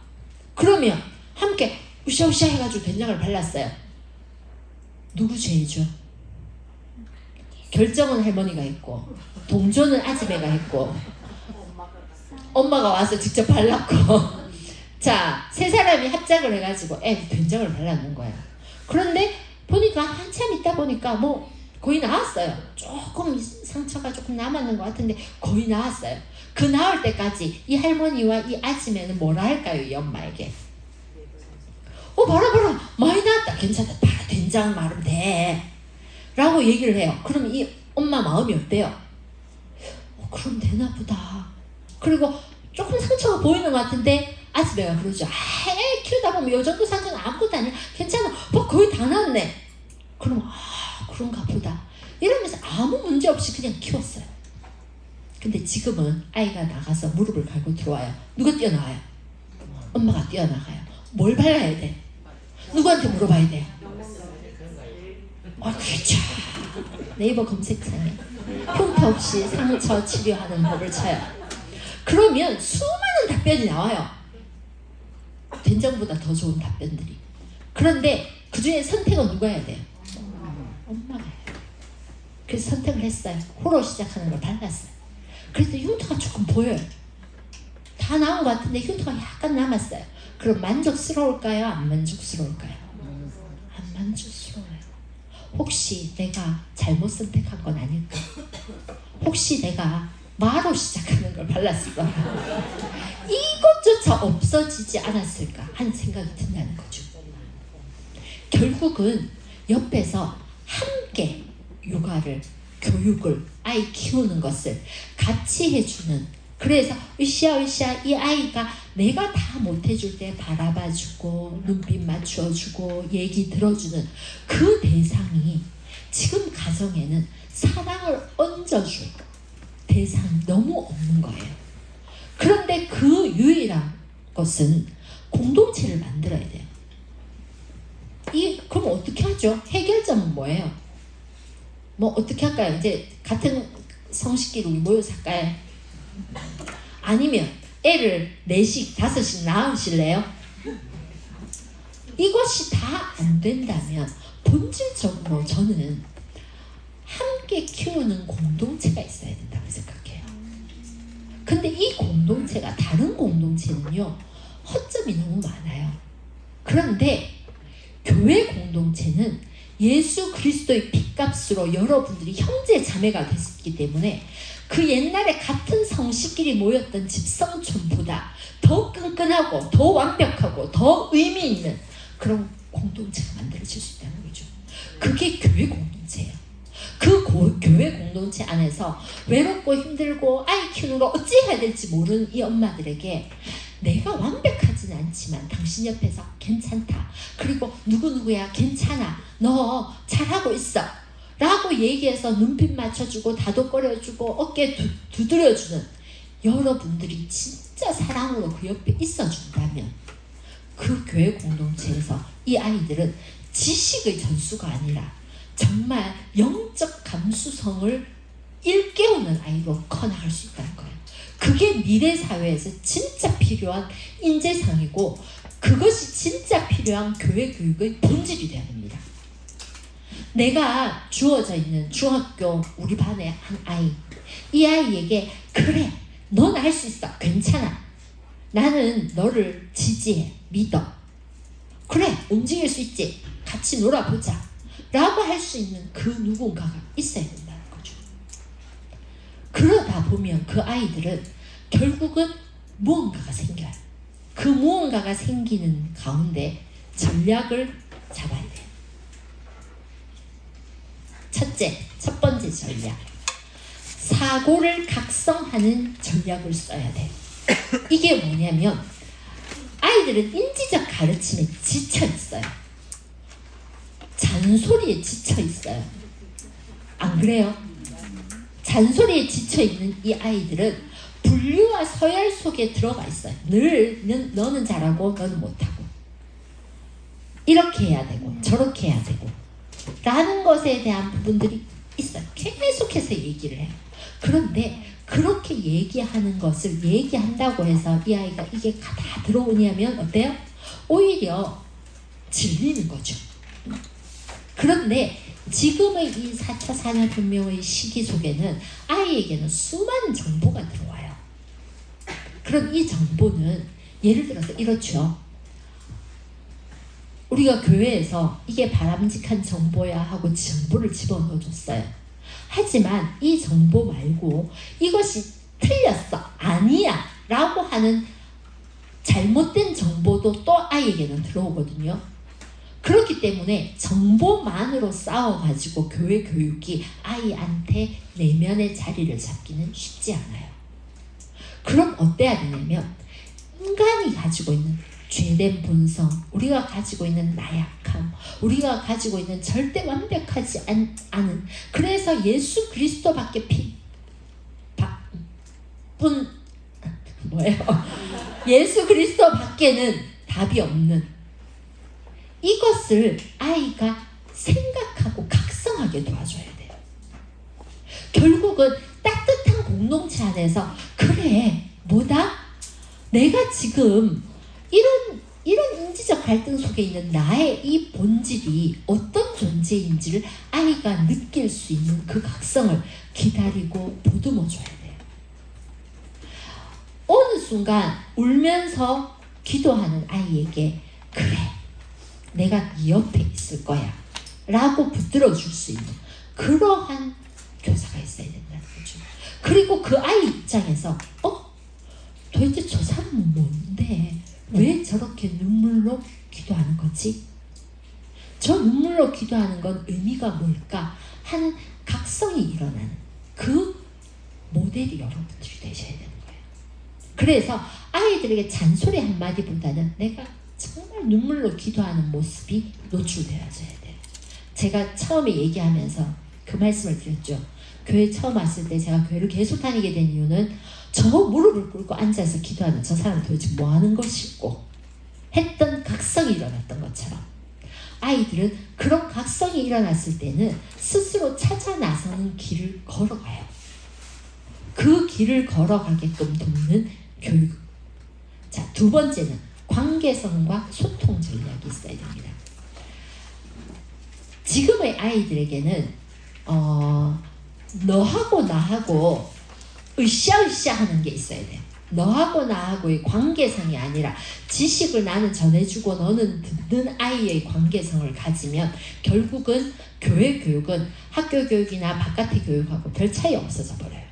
그러면 함께 우샤우샤 해가지고 된장을 발랐어요. 누구 죄죠? 결정은 할머니가 했고 동조는 아줌마가 했고 엄마가 와서 직접 발랐고 자, 세 사람이 합작을 해가지고 된장을 발라놓은 거야. 그런데 보니까 한참 있다 보니까 뭐 거의 나았어요. 조금 상처가 조금 남았는 것 같은데 거의 나았어요. 그 나을 때까지 이 할머니와 이 아줌마는 뭐라 할까요? 이 엄마에게 봐라 많이 나았다. 괜찮다. 다 된장 바르면 돼 라고 얘기를 해요. 그럼 이 엄마 마음이 어때요? 그럼 되나 보다. 그리고 조금 상처가 보이는 것 같은데 아줌마가 그러죠. 키우다 보면 요 정도 상처는 아무것도 아니야. 괜찮아. 뭐 거의 다 났네. 그럼 그런가 보다. 이러면서 아무 문제 없이 그냥 키웠어요. 근데 지금은 아이가 나가서 무릎을 갈고 들어와요. 누가 뛰어나와요? 엄마가 뛰어나가요. 뭘 발라야 돼? 누구한테 물어봐야 돼요? 그렇죠. 네이버 검색창에 흉터 없이 상처 치료하는 법을 쳐요. 그러면 수많은 답변이 나와요. 된장보다 더 좋은 답변들이. 그런데 그 중에 선택은 누가 해야 돼요? 엄마가 해요. 그래서 선택을 했어요. 호로 시작하는 걸 발랐어요. 그래서 흉터가 조금 보여요. 다 나온 것 같은데 흉터가 약간 남았어요. 그럼 만족스러울까요? 안 만족스러울까요? 안 만족스러워요. 혹시 내가 잘못 선택한 건 아닐까? 혹시 내가 마로 시작하는 걸 발랐을까? 이것 그것조차 없어지지 않았을까 하는 생각이 든다는 거죠. 결국은 옆에서 함께 육아를, 교육을, 아이 키우는 것을 같이 해주는, 그래서 으쌰으쌰 이 아이가 내가 다 못해줄 때 바라봐주고 눈빛 맞춰주고 얘기 들어주는 그 대상이 지금 가정에는 사랑을 얹어줄 대상이 너무 없는 거예요. 그런데 그 유일한 것은 공동체를 만들어야 돼요. 그럼 어떻게 하죠? 해결점은 뭐예요? 뭐 어떻게 할까요? 이제 같은 성식끼리 우리 모여서 할까요? 아니면 애를 4씩 5씩 낳으실래요? 이것이 다 안 된다면 본질적으로 저는 함께 키우는 공동체가 있어야 된다고 생각해요. 근데 이 공동체가 다른 공동체는요, 허점이 너무 많아요. 그런데 교회 공동체는 예수 그리스도의 핏값으로 여러분들이 형제 자매가 됐기 때문에 그 옛날에 같은 성씨끼리 모였던 집성촌보다 더 끈끈하고 더 완벽하고 더 의미 있는 그런 공동체가 만들어질 수 있다는 거죠. 그게 교회 공동체예요. 그 교회 공동체 안에서 외롭고 힘들고 아이 키우는 거 어찌 해야 될지 모르는 이 엄마들에게 내가 완벽하진 않지만 당신 옆에서 괜찮다. 그리고 누구누구야 괜찮아. 너 잘하고 있어. 라고 얘기해서 눈빛 맞춰주고 다독거려주고 어깨 두드려주는 여러분들이 진짜 사랑으로 그 옆에 있어준다면 그 교회 공동체에서 이 아이들은 지식의 전수가 아니라 정말 영적 감수성을 일깨우는 아이로 커나갈 수 있다는 거예요. 그게 미래 사회에서 진짜 필요한 인재상이고 그것이 진짜 필요한 교회 교육의 본질이 되어야 됩니다. 내가 주어져 있는 중학교 우리 반의 한 아이, 이 아이에게 그래 넌 할 수 있어 괜찮아 나는 너를 지지해 믿어 그래 움직일 수 있지 같이 놀아보자 라고 할 수 있는 그 누군가가 있어야 된다는 거죠. 그러다 보면 그 아이들은 결국은 무언가가 생겨요. 그 무언가가 생기는 가운데 전략을 잡아야 돼요. 첫 번째 전략. 사고를 각성하는 전략을 써야 돼요. 이게 뭐냐면 아이들은 인지적 가르침에 지쳐 있어요. 잔소리에 지쳐 있어요. 안 그래요? 잔소리에 지쳐 있는 이 아이들은 분류와 서열 속에 들어가 있어요. 늘 너는 잘하고 너는 못하고 이렇게 해야 되고 저렇게 해야 되고 라는 것에 대한 부분들이 있어요. 계속해서 얘기를 해요. 그런데 그렇게 얘기하는 것을 얘기한다고 해서 이 아이가 이게 다 들어오냐면 어때요? 오히려 질리는 거죠. 그런데 지금의 이 4차 산업혁명의 시기 속에는 아이에게는 수많은 정보가 들어와요. 그럼 이 정보는 예를 들어서 이렇죠. 우리가 교회에서 이게 바람직한 정보야 하고 정보를 집어넣어줬어요. 하지만 이 정보 말고 이것이 틀렸어, 아니야 라고 하는 잘못된 정보도 또 아이에게는 들어오거든요. 그렇기 때문에 정보만으로 싸워가지고 교회 교육이 아이한테 내면의 자리를 잡기는 쉽지 않아요. 그럼 어때야 되냐면 인간이 가지고 있는 죄된 본성, 우리가 가지고 있는 나약함, 우리가 가지고 있는 절대 완벽하지 않은 그래서 예수 그리스도밖에 예수 그리스도밖에는 답이 없는 이것을 아이가 생각하고 각성하게 도와줘야 돼요. 결국은 따뜻한 공동체 안에서 그래 뭐다? 내가 지금 이런 인지적 갈등 속에 있는 나의 이 본질이 어떤 존재인지를 아이가 느낄 수 있는 그 각성을 기다리고 보듬어 줘야 돼요. 어느 순간 울면서 기도하는 아이에게 그래 내가 네 옆에 있을 거야 라고 붙들어 줄 수 있는 그러한 교사가 있어야 된다는 거죠. 그리고 그 아이 입장에서 도대체 저 사람은 뭔데 왜 저렇게 눈물로 기도하는 거지? 저 눈물로 기도하는 건 의미가 뭘까 하는 각성이 일어나는 그 모델이 여러분들이 되셔야 되는 거예요. 그래서 아이들에게 잔소리 한마디보다는 내가 정말 눈물로 기도하는 모습이 노출되어져야 돼요. 제가 처음에 얘기하면서 그 말씀을 드렸죠. 교회 처음 왔을 때 제가 교회를 계속 다니게 된 이유는 저 무릎을 꿇고 앉아서 기도하는 저 사람 도대체 뭐 하는 것이고 했던 각성이 일어났던 것처럼 아이들은 그런 각성이 일어났을 때는 스스로 찾아 나서는 길을 걸어가요. 그 길을 걸어가게끔 돕는 교육. 자, 두 번째는 관계성과 소통 전략이 있어야 됩니다. 지금의 아이들에게는 너하고 나하고 으쌰으쌰 하는 게 있어야 돼요. 너하고 나하고의 관계성이 아니라 지식을 나는 전해주고 너는 듣는 아이의 관계성을 가지면 결국은 교회 교육은 학교 교육이나 바깥의 교육하고 별 차이 없어져 버려요.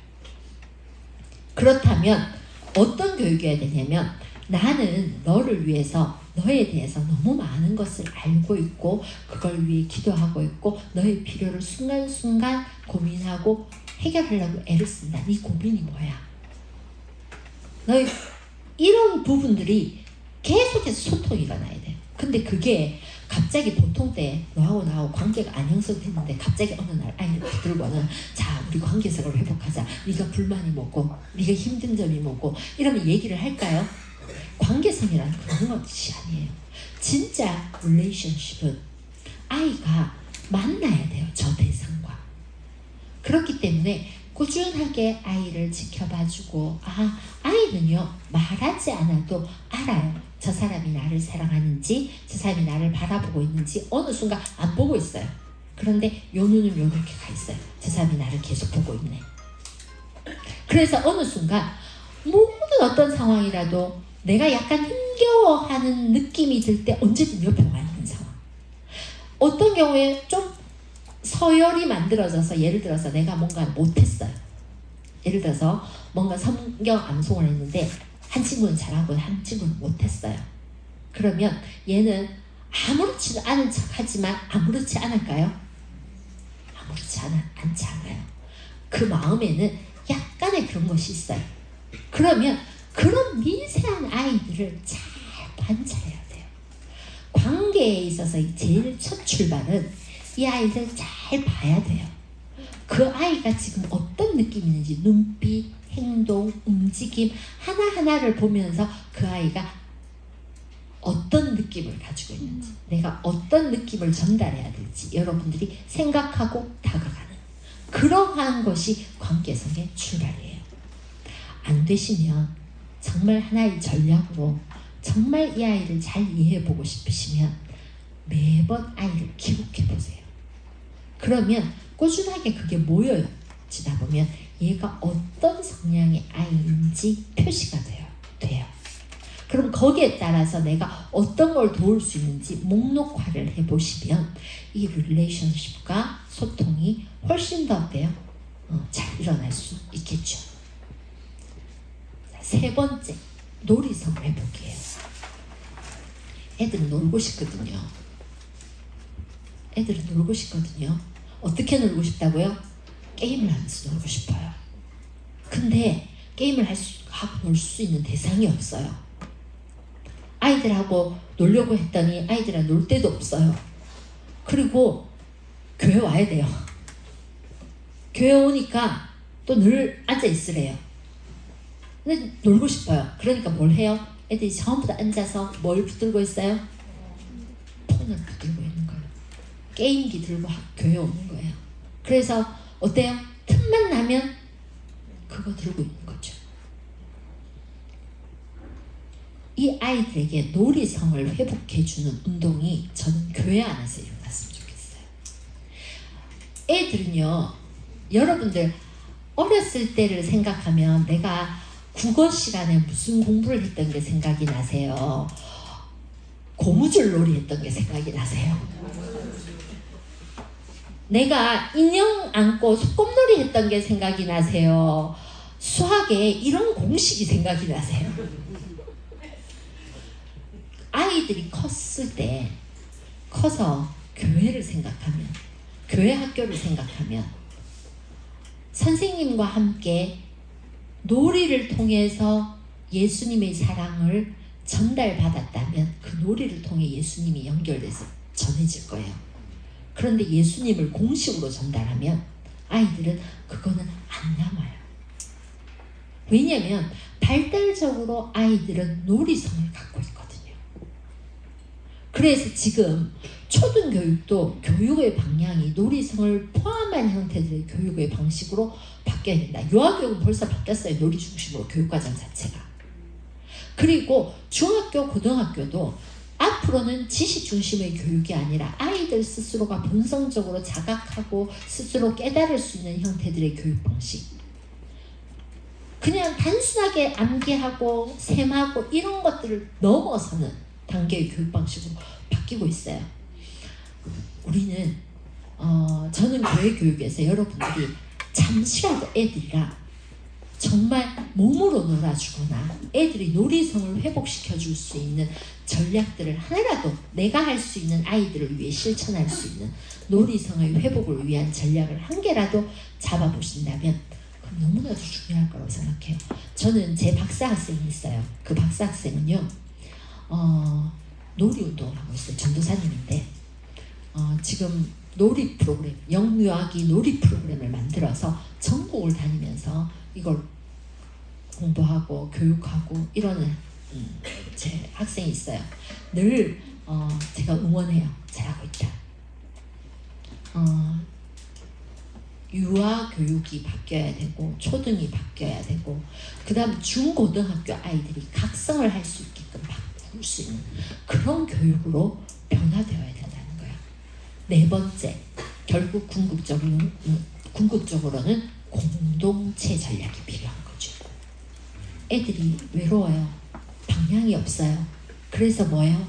그렇다면 어떤 교육이어야 되냐면 나는 너를 위해서 너에 대해서 너무 많은 것을 알고 있고 그걸 위해 기도하고 있고 너의 필요를 순간순간 고민하고 해결하려고 애를 쓴다. 네 고민이 뭐야? 너희 이런 부분들이 계속해서 소통이 일어나야 돼. 근데 그게 갑자기 보통 때 너하고 나하고 관계가 안 형성됐는데 갑자기 어느 날 아이를 붙들고는 자 우리 관계성을 회복하자. 네가 불만이 뭐고 네가 힘든 점이 뭐고 이러면 얘기를 할까요? 관계성이라는 그런 것이 아니에요. 진짜 릴레이션십은 아이가 만나야 돼요. 저 대상과. 그렇기 때문에 꾸준하게 아이를 지켜봐주고 아이는요 말하지 않아도 알아요. 저 사람이 나를 사랑하는지 저 사람이 나를 바라보고 있는지 어느 순간 안 보고 있어요. 그런데 요 눈은 요렇게 가 있어요. 저 사람이 나를 계속 보고 있네. 그래서 어느 순간 모든 어떤 상황이라도 내가 약간 힘겨워하는 느낌이 들 때 언제든 옆에 와 있는 상황. 어떤 경우에 좀 서열이 만들어져서 예를 들어서 내가 뭔가 못했어요. 예를 들어서 뭔가 성경 암송을 했는데 한 친구는 잘하고 한 친구는 못했어요. 그러면 얘는 아무렇지도 않은 척 하지만 아무렇지 않을까요? 아무렇지 않지 않아요. 그 마음에는 약간의 그런 것이 있어요. 그러면 그런 미세한 아이들을 잘 관찰해야 돼요. 관계에 있어서 제일 첫 출발은 이 아이들 잘 봐야 돼요. 그 아이가 지금 어떤 느낌이 있는지 눈빛, 행동, 움직임 하나하나를 보면서 그 아이가 어떤 느낌을 가지고 있는지 내가 어떤 느낌을 전달해야 될지 여러분들이 생각하고 다가가는 그러한 것이 관계성의 출발이에요. 안 되시면 정말 하나의 전략으로 정말 이 아이를 잘 이해해보고 싶으시면 매번 아이를 기록해보세요. 그러면 꾸준하게 그게 모여지다 보면 얘가 어떤 성향의 아이인지 표시가 돼요. 그럼 거기에 따라서 내가 어떤 걸 도울 수 있는지 목록화를 해보시면 이 릴레이션십과 소통이 훨씬 더 어때요? 잘 일어날 수 있겠죠. 세 번째, 놀이성 회복이에요. 애들은 놀고 싶거든요. 애들은 놀고 싶거든요. 어떻게 놀고 싶다고요? 게임을 하면서 놀고 싶어요. 근데 게임을 하고 놀 수 있는 대상이 없어요. 아이들하고 놀려고 했더니 아이들이랑 놀 데도 없어요. 그리고 교회 와야 돼요. 교회 오니까 또 늘 앉아 있으래요. 근데 놀고 싶어요. 그러니까 뭘 해요? 애들이 전부 다 앉아서 뭘 붙들고 있어요? 폰을 붙들고 있는 거예요. 게임기 들고 교회 오는 거예요. 그래서 어때요? 틈만 나면 그거 들고 있는 거죠. 이 아이들에게 놀이성을 회복해주는 운동이 저는 교회 안에서 일어났으면 좋겠어요. 애들은요, 여러분들 어렸을 때를 생각하면 내가 국어 시간에 무슨 공부를 했던 게 생각이 나세요? 고무줄 놀이 했던 게 생각이 나세요? 내가 인형 안고 소꿉놀이 했던 게 생각이 나세요? 수학에 이런 공식이 생각이 나세요? 아이들이 컸을 때 커서 교회를 생각하면, 교회 학교를 생각하면 선생님과 함께 놀이를 통해서 예수님의 사랑을 전달받았다면 그 놀이를 통해 예수님이 연결돼서 전해질 거예요. 그런데 예수님을 공식으로 전달하면 아이들은 그거는 안 남아요. 왜냐하면 발달적으로 아이들은 놀이성을 갖고 있거든요. 그래서 지금 초등교육도 교육의 방향이 놀이성을 포함한 형태들의 교육의 방식으로 바뀌어야 된다. 유아교육은 벌써 바뀌었어요. 놀이 중심으로 교육과정 자체가. 그리고 중학교, 고등학교도 앞으로는 지식 중심의 교육이 아니라 아이들 스스로가 본성적으로 자각하고 스스로 깨달을 수 있는 형태들의 교육 방식. 그냥 단순하게 암기하고 셈하고 이런 것들을 넘어서는 단계의 교육 방식으로 바뀌고 있어요. 우리는 저는 교회 교육에서 여러분들이 잠시라도 애들이랑 정말 몸으로 놀아주거나 애들이 놀이성을 회복시켜 줄 수 있는 전략들을 하나라도 내가 할 수 있는 아이들을 위해 실천할 수 있는 놀이성의 회복을 위한 전략을 한 개라도 잡아보신다면 그럼 너무나도 중요할 거라고 생각해요. 저는 제 박사학생이 있어요. 그 박사학생은요 놀이운동을 하고 있어요. 전도사님인데 지금 놀이 프로그램, 영유아기 놀이 프로그램을 만들어서 전국을 다니면서 이걸 공부하고 교육하고 이러는 제 학생이 있어요. 늘 제가 응원해요. 잘하고 있다. 유아 교육이 바뀌어야 되고 초등이 바뀌어야 되고 그 다음 중고등학교 아이들이 각성을 할 수 있게끔 바꿀 수 있는 그런 교육으로 변화되어야 된다는 거예요. 네 번째, 결국 궁극적으로는 공동체 전략이 필요한 거죠. 애들이 외로워요. 방향이 없어요. 그래서 뭐예요?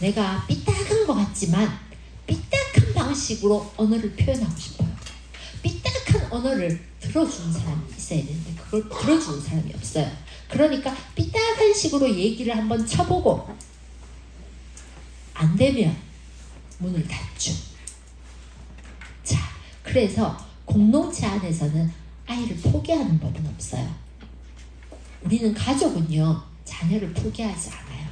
내가 삐딱한 것 같지만 삐딱한 방식으로 언어를 표현하고 싶어요. 삐딱한 언어를 들어주는 사람이 있어야 되는데 그걸 들어주는 사람이 없어요. 그러니까 삐딱한 식으로 얘기를 한번 쳐보고 안 되면 문을 닫죠. 자, 그래서 공동체 안에서는 아이를 포기하는 법은 없어요. 우리는 가족은요 자녀를 포기하지 않아요.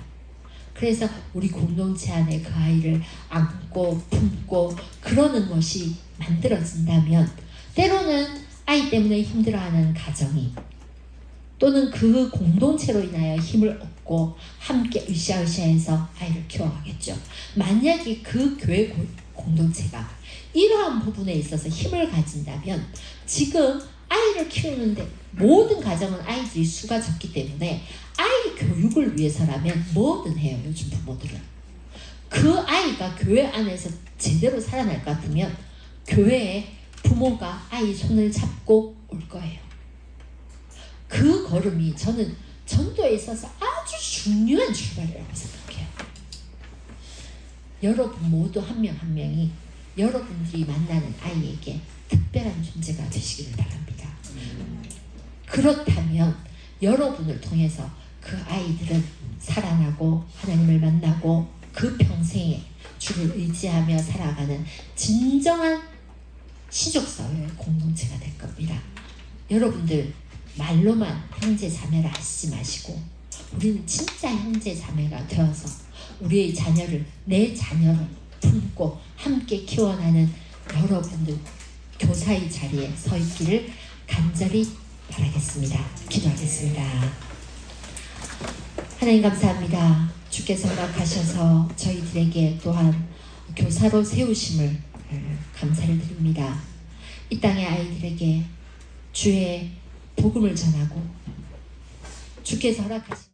그래서 우리 공동체 안에 그 아이를 안고 품고 그러는 것이 만들어진다면 때로는 아이 때문에 힘들어하는 가정이 또는 그 공동체로 인하여 힘을 얻고 함께 으쌰으쌰해서 아이를 키워가겠죠. 만약에 그 교회 공동체가 이러한 부분에 있어서 힘을 가진다면 지금 아이를 키우는데 모든 가정은 아이들이 수가 적기 때문에 아이 교육을 위해서라면 뭐든 해요. 요즘 부모들은. 그 아이가 교회 안에서 제대로 살아날 것 같으면 교회에 부모가 아이 손을 잡고 올 거예요. 그 걸음이 저는 전도에 있어서 아주 중요한 출발이라고 생각해요. 여러분 모두 한 명 한 명이 여러분들이 만나는 아이에게 특별한 존재가 되시기를 바랍니다. 그렇다면 여러분을 통해서 그 아이들은 살아나고 하나님을 만나고 그 평생에 주를 의지하며 살아가는 진정한 시족사회의 공동체가 될 겁니다. 여러분들 말로만 형제 자매라 하시지 마시고 우리는 진짜 형제 자매가 되어서 우리의 자녀를 내 자녀로 품고 함께 키워나는 여러분들 교사의 자리에 서 있기를 간절히 바라겠습니다. 기도하겠습니다. 하나님 감사합니다. 주께서 허락하셔서 저희들에게 또한 교사로 세우심을 감사를 드립니다. 이 땅의 아이들에게 주의 복음을 전하고 주께서 허락하신